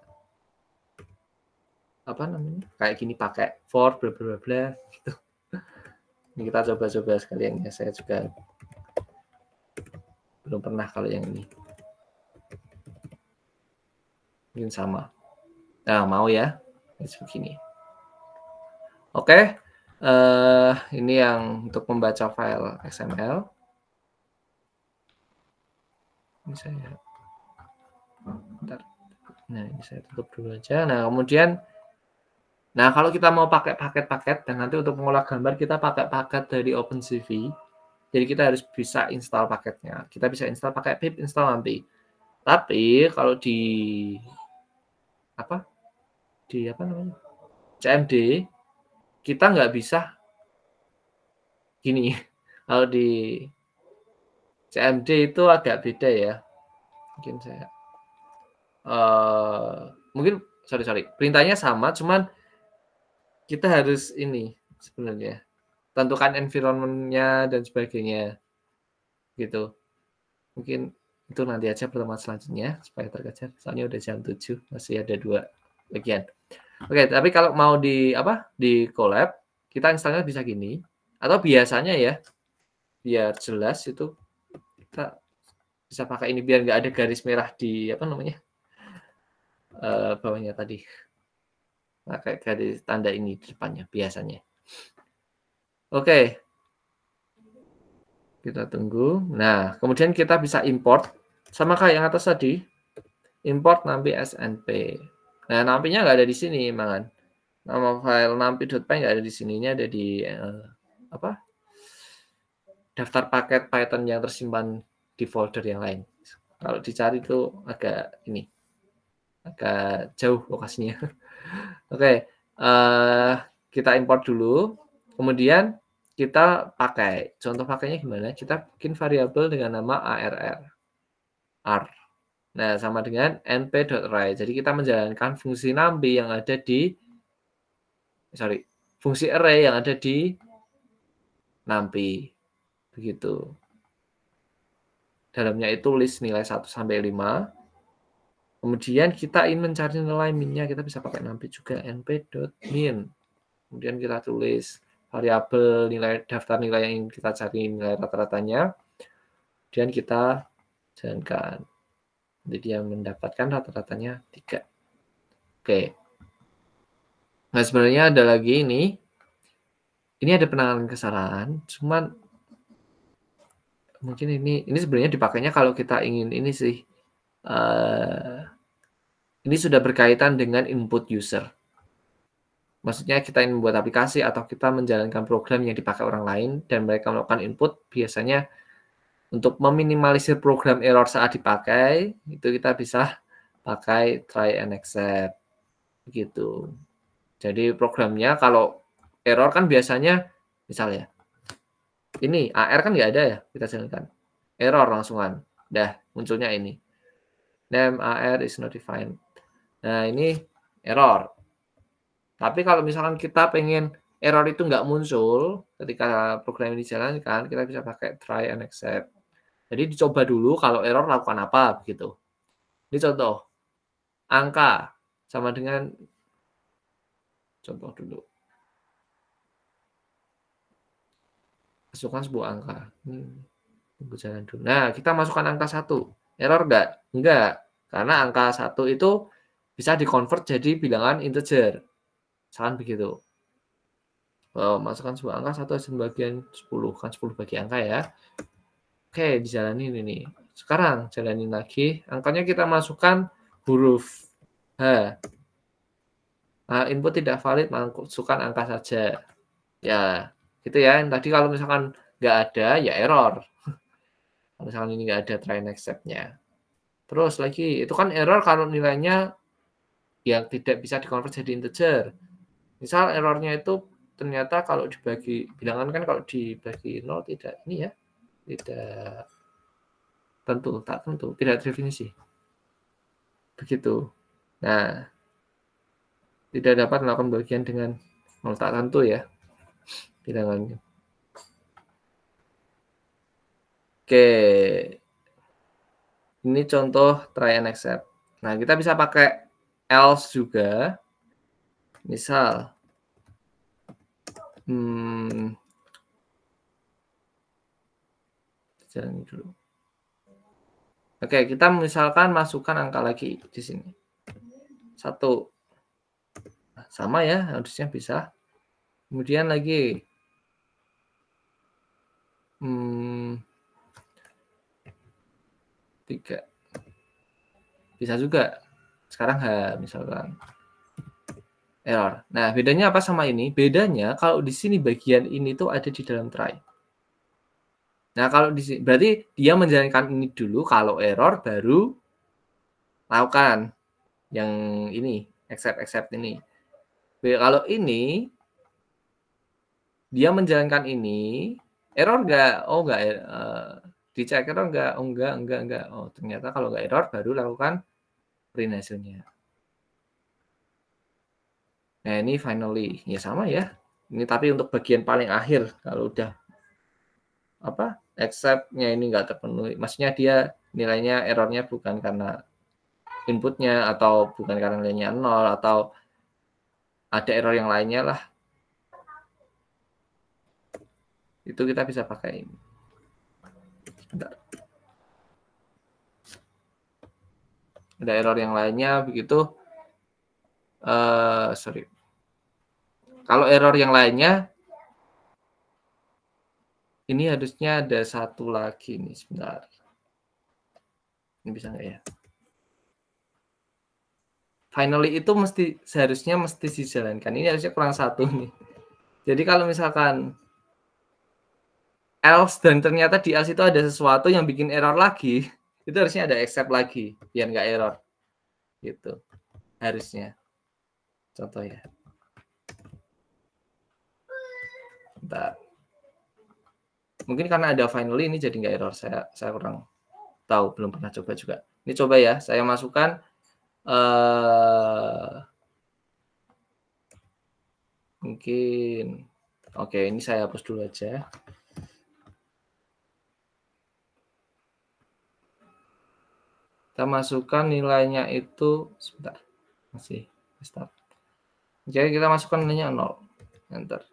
apa namanya? Kayak gini pakai for bla bla bla gitu. Ini kita coba-coba sekalian ya. Saya juga belum pernah kalau yang ini. Mungkin sama. Nah, mau ya. Begini. Oke. Ini yang untuk membaca file XML. Ini saya. Bentar. Nah, ini saya tutup dulu aja. Nah, kemudian kalau kita mau pakai paket-paket dan nanti untuk mengolah gambar kita pakai paket dari OpenCV. Jadi kita harus bisa install paketnya. Kita bisa install pakai pip install nanti. Tapi kalau di apa namanya? CMD kita nggak bisa gini. Kalau di CMD itu agak beda ya. Mungkin saya mungkin sorry perintahnya sama, cuman kita harus ini sebenarnya tentukan environment-nya dan sebagainya gitu. Mungkin itu nanti aja pertemuan selanjutnya supaya terkejar. Soalnya udah jam 7, masih ada 2 bagian. Oke, tapi kalau mau di collab kita installnya bisa gini atau biasanya ya biar jelas itu kita bisa pakai ini biar nggak ada garis merah di bawahnya tadi. Pakai garis tanda ini di depannya biasanya. Oke. Kita tunggu. Nah, kemudian kita bisa import sama kayak yang atas tadi. Import nampi SNP. Nah, nampinya nggak ada di sini, mangan. Nama file nampi.py nggak ada di sini. Ini ada di daftar paket Python yang tersimpan di folder yang lain. Kalau dicari itu agak jauh lokasinya. Oke, kita import dulu. Kemudian kita pakai. Contoh pakainya gimana? Kita bikin variabel dengan nama arr. Nah, sama dengan np.write. Jadi kita menjalankan fungsi nampi yang ada di fungsi array yang ada di nampi. Begitu. Dalamnya itu list nilai 1 sampai 5. Kemudian kita ingin mencari nilai min-nya, kita bisa pakai nampi juga np.min. Kemudian kita tulis variabel nilai daftar nilai yang kita cari nilai rata-ratanya. Kemudian kita jalankan. Jadi dia mendapatkan rata-ratanya 3. Oke. Nah, sebenarnya ada lagi ini. Ini ada penanganan kesalahan, cuman mungkin ini sebenarnya dipakainya kalau kita ingin ini sih. Ini sudah berkaitan dengan input user. Maksudnya kita ingin membuat aplikasi atau kita menjalankan program yang dipakai orang lain dan mereka melakukan input, biasanya untuk meminimalisir program error saat dipakai, itu kita bisa pakai try and accept. Begitu. Jadi programnya kalau error kan biasanya misalnya ini AR kan nggak ada ya, kita jalankan. Error langsungan. Dah, munculnya ini. Name AR is not defined. Nah, ini error. Tapi kalau misalkan kita pengen error itu nggak muncul ketika program ini dijalankan, kita bisa pakai try and accept. Jadi dicoba dulu kalau error lakukan apa, begitu. Ini contoh. Angka sama dengan contoh dulu. Masukkan sebuah angka. Tunggu jalan dulu. Nah, kita masukkan angka 1. Error nggak? Enggak. Karena angka 1 itu bisa dikonvert jadi bilangan integer. Misalkan begitu. Masukkan sebuah angka 1 bagian 10. Kan 10 bagi angka ya. Oke, dijalanin ini. Sekarang jalanin lagi. Angkanya kita masukkan huruf H. Nah, input tidak valid, masukkan angka saja. Ya, gitu ya. Tadi kalau misalkan nggak ada, ya error. Kalau misalkan ini nggak ada try and accept-nya. Terus lagi, itu kan error kalau nilainya yang tidak bisa dikonvert jadi integer. Misal errornya itu ternyata kalau dibagi bilangan kan kalau dibagi 0 tidak ini ya, tidak tentu, tak tentu, tidak definisi. Begitu. Nah, tidak dapat melakukan bagian dengan 0 tak tentu ya bilangannya. Oke. Ini contoh try and except. Nah, kita bisa pakai else juga. Misal, jalan dulu. Oke, kita misalkan masukkan angka lagi di sini. 1. Sama ya, harusnya bisa. Kemudian lagi 3. Bisa juga. Sekarang misalkan error. Nah, bedanya apa sama ini? Bedanya kalau di sini bagian ini tuh ada di dalam try. Nah, kalau di sini berarti dia menjalankan ini dulu, kalau error baru lakukan yang ini, accept ini. Kalau ini dia menjalankan ini, error enggak? Oh, enggak. Dicek error enggak? Oh, enggak. Oh, ternyata kalau enggak error baru lakukan print hasilnya. Nah, ini finally. Ya sama ya. Ini tapi untuk bagian paling akhir kalau udah accept-nya ini enggak terpenuhi. Maksudnya dia nilainya errornya bukan karena inputnya atau bukan karena nilainya 0 atau ada error yang lainnya lah. Itu kita bisa pakai ini. Bentar. Ada error yang lainnya begitu. Sorry. Kalau error yang lainnya, ini harusnya ada satu lagi nih, sebentar. Ini bisa nggak ya? Finally itu seharusnya mesti dijalankan. Ini harusnya kurang satu nih. Jadi kalau misalkan else dan ternyata di else itu ada sesuatu yang bikin error lagi, itu harusnya ada except lagi biar nggak error. Gitu. Harusnya. Contoh ya. Bentar. Mungkin karena ada finally ini jadi nggak error. Saya kurang tahu, belum pernah coba juga. Ini coba ya, saya masukkan mungkin oke, ini saya hapus dulu aja. Kita masukkan nilainya itu sebentar. Masih start. Jadi kita masukkan nilainya 0. Enter.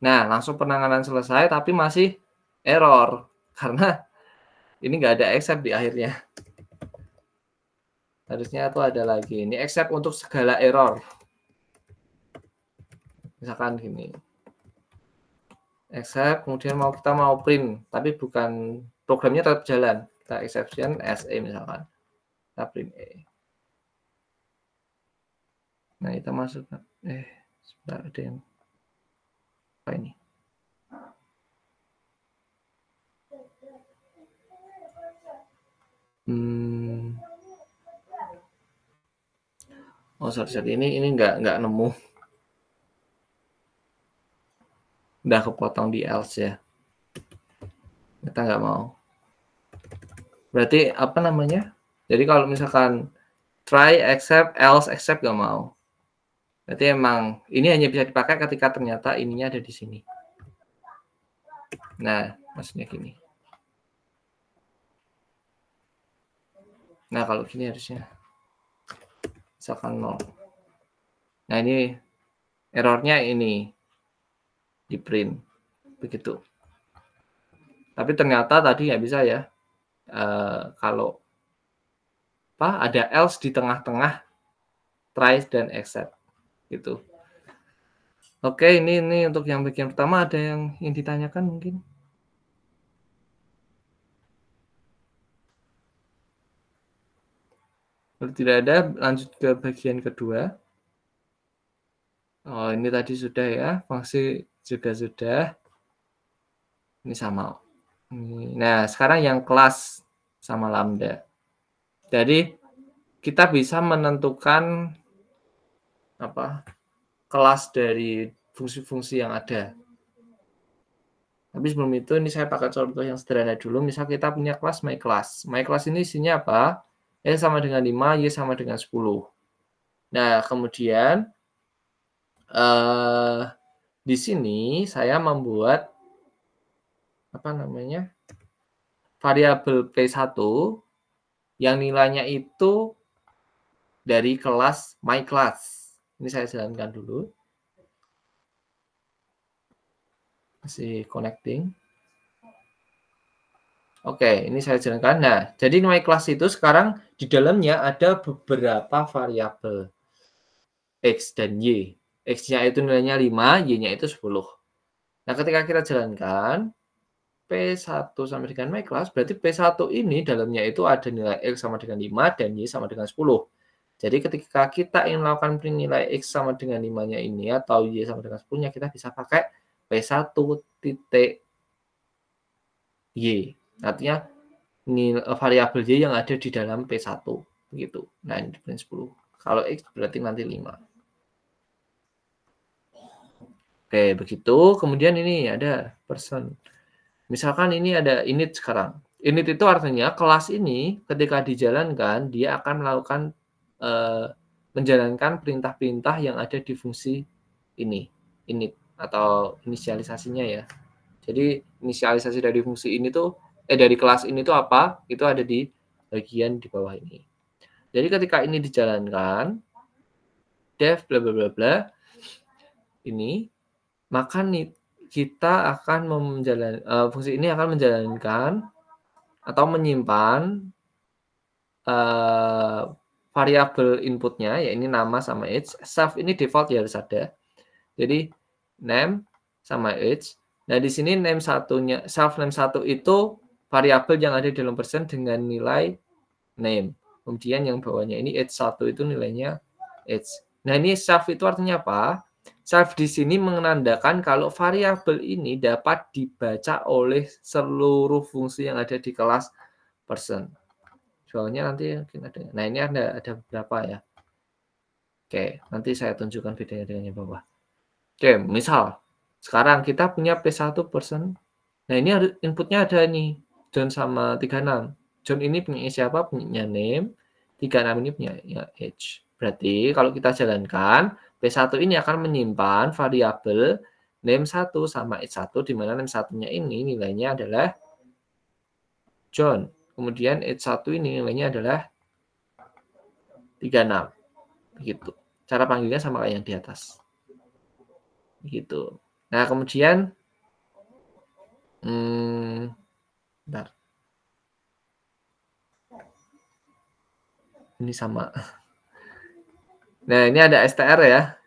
Nah, langsung penanganan selesai, tapi masih error. Karena ini nggak ada accept di akhirnya. Harusnya itu ada lagi. Ini accept untuk segala error. Misalkan gini. Accept, kemudian kita mau print. Tapi bukan, programnya tetap jalan. Kita exception SE misalkan. Kita print E. Nah, kita masukkan. Sebentar, ada yang apa ini? Oh, sorry, ini nggak nemu. Udah kepotong di else ya. Kita nggak mau. Berarti apa namanya? Jadi kalau misalkan try, accept, else, accept nggak mau. Berarti emang ini hanya bisa dipakai ketika ternyata ininya ada di sini. Nah, maksudnya gini. Nah, kalau gini harusnya misalkan 0. Nah, ini errornya ini di print. Begitu. Tapi ternyata tadi nggak bisa ya. Kalau ada else di tengah-tengah try dan accept. Gitu. Oke, ini untuk yang bagian pertama ada yang ditanyakan mungkin? Kalau tidak ada, lanjut ke bagian kedua. Oh, ini tadi sudah ya, fungsi juga sudah. Ini sama. Nah, sekarang yang kelas sama lambda. Jadi kita bisa menentukan kelas dari fungsi-fungsi yang ada. Tapi sebelum itu ini saya pakai contoh yang sederhana dulu. Misal kita punya kelas myClass. myClass ini isinya apa? X sama dengan 5, Y sama dengan 10. Nah, kemudian di sini saya membuat variabel P1 yang nilainya itu dari kelas myClass. Ini saya jalankan dulu. Masih connecting. Oke, ini saya jalankan. Nah, jadi myClass itu sekarang di dalamnya ada beberapa variabel X dan Y. X-nya itu nilainya 5, Y-nya itu 10. Nah, ketika kita jalankan P1 sama dengan myClass, berarti P1 ini dalamnya itu ada nilai X sama dengan 5 dan Y sama dengan 10. Jadi ketika kita ingin melakukan print nilai X sama dengan 5-nya ini atau Y sama dengan 10-nya, kita bisa pakai P1 titik Y. Artinya variabel Y yang ada di dalam P1. Begitu. Nah, ini print 10. Kalau X berarti nanti 5. Oke, begitu. Kemudian ini ada person. Misalkan ini ada init sekarang. Init itu artinya kelas ini ketika dijalankan, dia akan melakukan menjalankan perintah-perintah yang ada di fungsi ini. Init atau inisialisasinya ya. Jadi inisialisasi dari fungsi ini tuh, dari kelas ini tuh apa? Itu ada di bagian di bawah ini. Jadi ketika ini dijalankan, def bla bla bla bla, ini, maka kita akan fungsi ini akan menjalankan atau menyimpan variabel inputnya, ya ini nama sama age. Self ini default ya harus ada. Jadi name sama age. Nah di sini name satunya, self name 1 itu variabel yang ada di dalam persen dengan nilai name. Kemudian yang bawahnya ini age 1 itu nilainya age. Nah ini self itu artinya apa? Self di sini menandakan kalau variabel ini dapat dibaca oleh seluruh fungsi yang ada di kelas person. Soalnya nanti mungkin ada. Nah ini ada beberapa ya. Oke, nanti saya tunjukkan bedanya dengan yang bawah. Oke, misal sekarang kita punya P1 person. Nah ini inputnya ada nih, John sama 36. John ini punya siapa? Punya name. 36 ini punya age. Berarti kalau kita jalankan, P1 ini akan menyimpan variabel name 1 sama age 1, di mana name 1-nya ini nilainya adalah John. Kemudian age 1 ini nilainya adalah 36. Begitu. Cara panggilnya sama kayak yang di atas. Begitu. Nah, kemudian bentar. Ini sama. Nah, ini ada STR ya.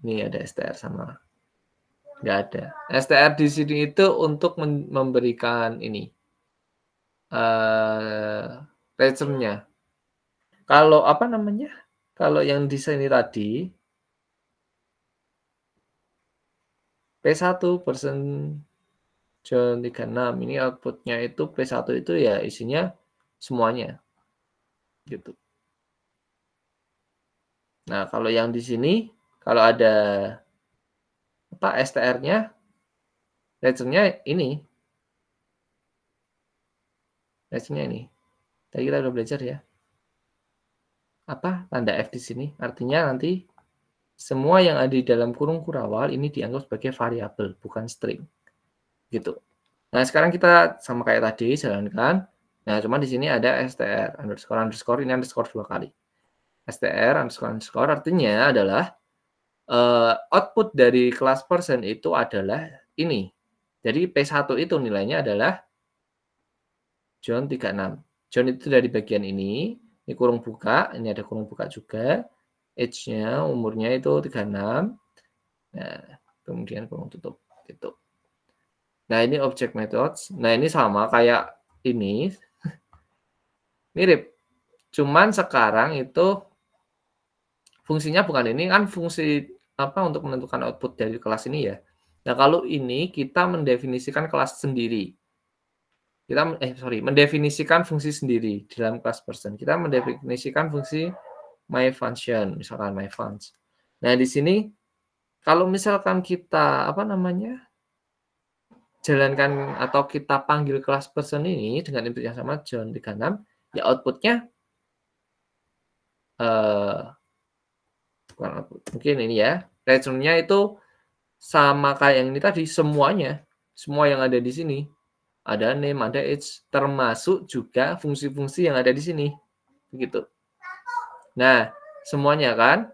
Ini ada STR sama. Nggak ada. STR di sini itu untuk memberikan ini. Return-nya. Kalau kalau yang di sini tadi P1 person John 36 ini outputnya itu P1 itu ya isinya semuanya gitu. Nah, kalau yang di sini kalau ada STR-nya return-nya ini. Return-nya ini. Tadi kita udah belajar ya. Tanda F di sini? Artinya nanti semua yang ada di dalam kurung kurawal ini dianggap sebagai variabel, bukan string. Gitu. Nah, sekarang kita sama kayak tadi jalankan. Nah, cuma di sini ada str underscore ini underscore 2 kali. Str underscore artinya adalah output dari kelas person itu adalah ini. Jadi P1 itu nilainya adalah John 36. John itu dari bagian ini kurung buka, ini ada kurung buka juga. Age-nya, umurnya itu 36. Nah, kemudian kurung tutup gitu. Nah, ini object methods. Nah, ini sama kayak ini. Mirip. Cuman sekarang itu fungsinya bukan ini, kan fungsi untuk menentukan output dari kelas ini ya. Nah, kalau ini kita mendefinisikan kelas sendiri. mendefinisikan fungsi sendiri di dalam kelas person. Kita mendefinisikan fungsi my function, misalkan my funds. Nah, di sini kalau misalkan kita jalankan atau kita panggil kelas person ini dengan input yang sama John 36, ya outputnya bukan output, mungkin ini ya, return-nya itu sama kayak yang ini tadi, semuanya, semua yang ada di sini. Ada name, ada age, termasuk juga fungsi-fungsi yang ada di sini. Begitu. Nah, semuanya kan.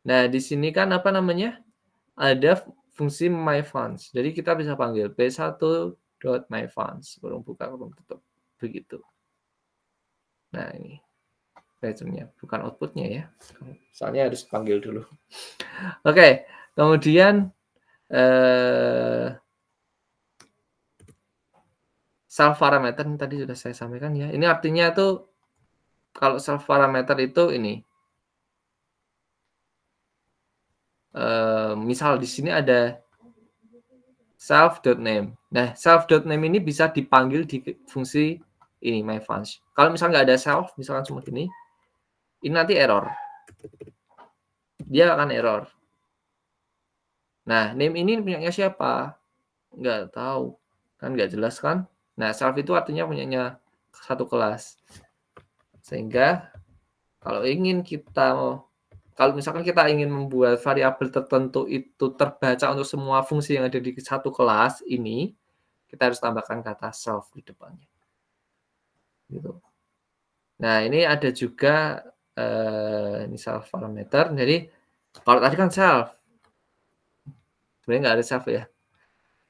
Nah, di sini kan ada fungsi myfunds. Jadi kita bisa panggil p1.myfunds. Kurung buka, kurung tutup. Begitu. Nah, ini return-nya, bukan output-nya ya. Soalnya harus panggil dulu. Oke, kemudian self parameter tadi sudah saya sampaikan ya. Ini artinya tuh kalau self parameter itu ini. Misal di sini ada self.name. Nah, self.name ini bisa dipanggil di fungsi ini myfunds. Kalau misalnya nggak ada self, misalkan cuma gini, ini nanti error. Dia akan error. Nah, name ini punyanya siapa? Nggak tahu. Kan nggak jelas kan? Nah, self itu artinya punyanya satu kelas. Sehingga kalau misalkan kita ingin membuat variabel tertentu itu terbaca untuk semua fungsi yang ada di satu kelas ini, kita harus tambahkan kata self di depannya. Gitu. Nah, ini ada juga ini self parameter. Jadi, kalau tadi kan self. Sebenarnya nggak ada self ya.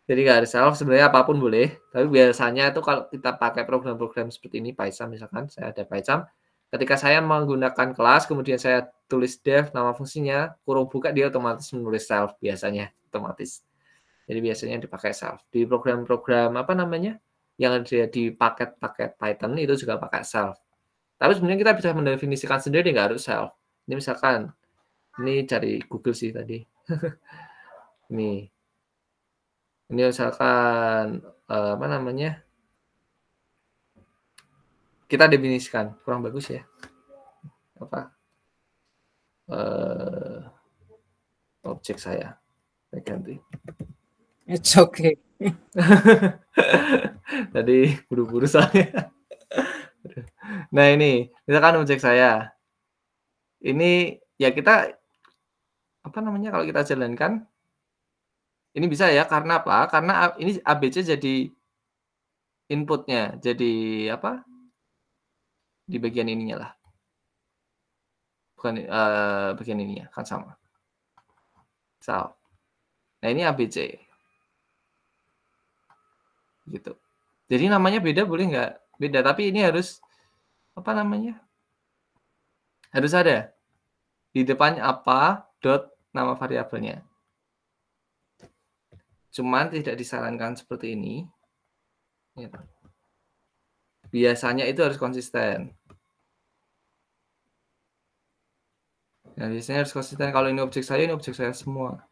Jadi nggak ada self, sebenarnya apapun boleh. Tapi biasanya itu kalau kita pakai program-program seperti ini, PyCharm misalkan, saya ada PyCharm. Ketika saya menggunakan kelas, kemudian saya tulis def nama fungsinya, kurung buka, dia otomatis menulis self biasanya, otomatis. Jadi biasanya dipakai self. Di program-program yang ada di paket-paket Python itu juga pakai self. Tapi sebenarnya kita bisa mendefinisikan sendiri, nggak harus self. Ini misalkan, ini dari Google sih tadi. Ini misalkan kita definisikan, kurang bagus ya. Objek saya ganti. It's okay. Tadi buru-buru saya. Nah, ini misalkan objek saya. Ini ya kita kalau kita jalankan ini bisa ya, karena apa? Karena ini ABC jadi inputnya, jadi di bagian ininya lah. Bukan bagian ininya, kan sama. Nah, ini ABC. Gitu. Jadi namanya beda boleh nggak? Beda, tapi ini harus harus ada. Di depannya apa, dot nama variabelnya. Cuman tidak disarankan seperti ini. Biasanya itu harus konsisten. Nah, biasanya harus konsisten. Kalau ini objek saya semua.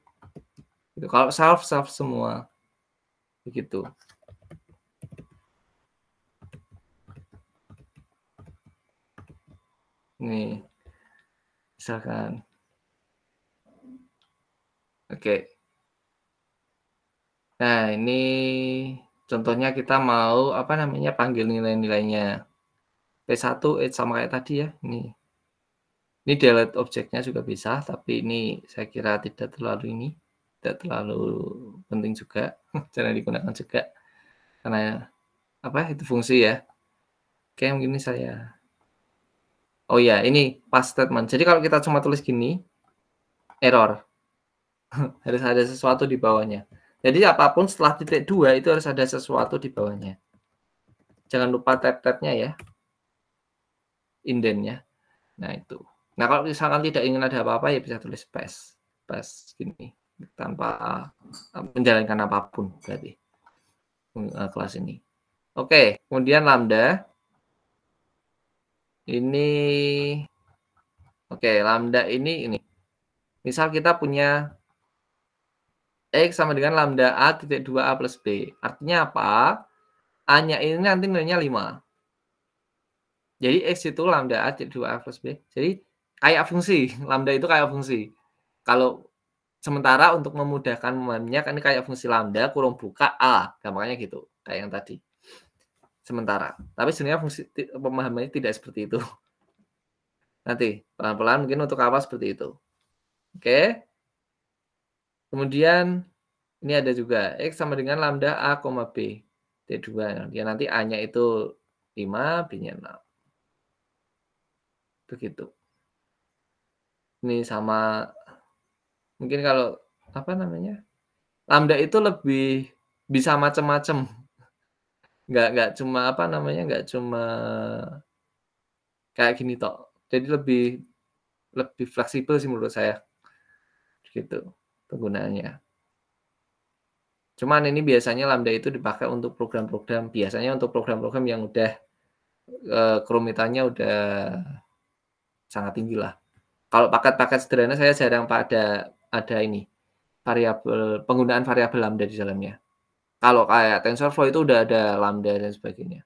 Gitu. Kalau self semua. Begitu. Nih. Misalkan. Oke. Nah, ini contohnya kita mau panggil nilai-nilainya. P1 sama kayak tadi ya. Ini delete objeknya juga bisa, tapi ini saya kira tidak terlalu penting juga. Jangan digunakan juga. Karena itu fungsi ya. Oke, mungkin saya. Oh ya, ini pass statement. Jadi kalau kita cuma tulis gini, error. Harus ada sesuatu di bawahnya. Jadi apapun setelah titik 2 itu harus ada sesuatu di bawahnya. Jangan lupa tab-tabnya ya. Indentnya. Nah, itu. Nah, kalau misalkan tidak ingin ada apa-apa ya bisa tulis space gini. Tanpa menjalankan apapun berarti. Kelas ini. Oke, kemudian lambda. Lambda ini. Misal kita punya X sama dengan lambda A titik 2A plus B. Artinya apa? A-nya ini nanti nilainya 5. Jadi X itu lambda A 2A plus B. Jadi kayak fungsi. Lambda itu kayak fungsi. Kalau sementara untuk memudahkan memahaminya, kan ini kayak fungsi lambda kurung buka A. Gampangnya gitu. Kayak yang tadi. Sementara. Tapi sebenarnya fungsi pemahamannya tidak seperti itu. Nanti pelan-pelan mungkin untuk awal seperti itu. Oke. Kemudian ini ada juga X sama dengan lambda A, B. T2. Ya, nanti A-nya itu 5, B-nya 6. Begitu. Ini sama, mungkin kalau apa namanya, lambda itu lebih bisa macam-macam. Nggak cuma apa namanya, nggak cuma kayak gini toh. Jadi lebih fleksibel sih menurut saya. Gitu penggunaannya. Cuman ini biasanya lambda itu dipakai untuk program-program, biasanya untuk program-program yang udah kerumitannya udah sangat tinggi lah. Kalau paket-paket sederhana saya jarang ada ini variabel, penggunaan variabel lambda di dalamnya. Kalau kayak TensorFlow itu udah ada lambda dan sebagainya.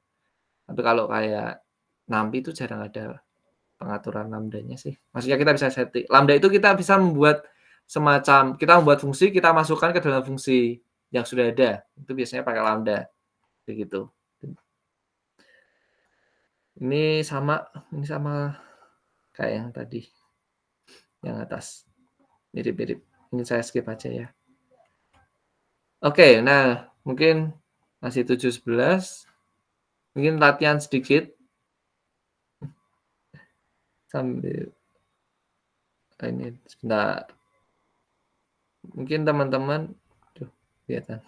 Tapi kalau kayak NumPy itu jarang ada pengaturan lambdanya sih. Maksudnya kita bisa setting. Lambda itu kita bisa membuat semacam, kita membuat fungsi, kita masukkan ke dalam fungsi yang sudah ada. Itu biasanya pakai lambda. Begitu. Ini sama kayak yang tadi. Yang atas. Mirip-mirip. Ini saya skip aja ya. Oke, nah mungkin masih 7-11. Mungkin latihan sedikit. Sambil ini sebentar. Mungkin teman-teman kelihatan.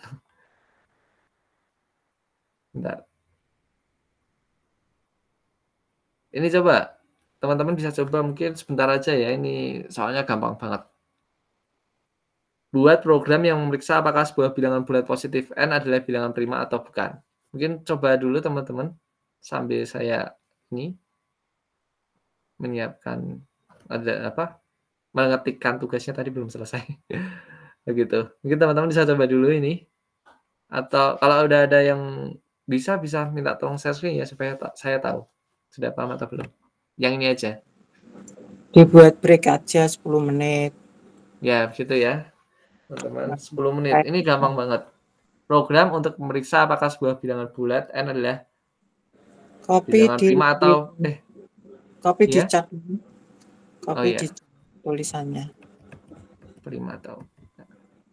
Bentar. Ini coba teman-teman bisa coba mungkin sebentar aja ya, ini soalnya gampang banget. Buat program yang memeriksa apakah sebuah bilangan bulat positif n adalah bilangan prima atau bukan. Mungkin coba dulu teman-teman sambil saya ini menyiapkan ada apa? Mengetikkan tugasnya tadi belum selesai. Begitu. Mungkin teman-teman bisa coba dulu ini. Atau kalau udah ada yang bisa minta tolong share screen ya supaya saya tahu sudah paham atau belum. Yang ini aja. Dibuat break aja 10 menit. Ya, begitu ya. Teman-teman, 10 menit. Ini gampang banget. Program untuk memeriksa apakah sebuah bilangan bulat n adalah bilangan prima atau copy ya? dicat. Copy di tulisannya. Prima atau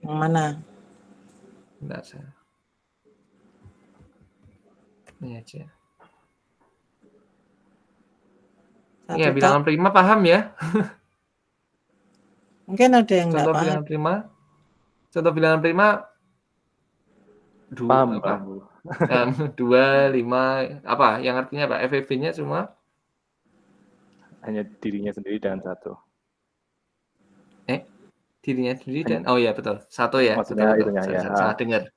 yang mana? Enggak saya. Ini aja. Iya, bilangan prima paham ya? Mungkin ada yang enggak paham. Bilangan prima. Contoh bilangan prima 2 paham. 2, 5 apa? Yang artinya apa? FEV-nya cuma hanya dirinya sendiri dan 1. Dirinya sendiri dan oh ya betul. 1 ya. Maksudnya betul. Itunya, ya. Salah dengar.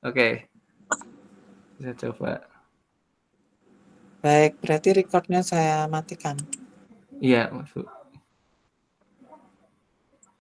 Oke. Bisa coba. Baik, berarti recordnya saya matikan. Iya, maksud.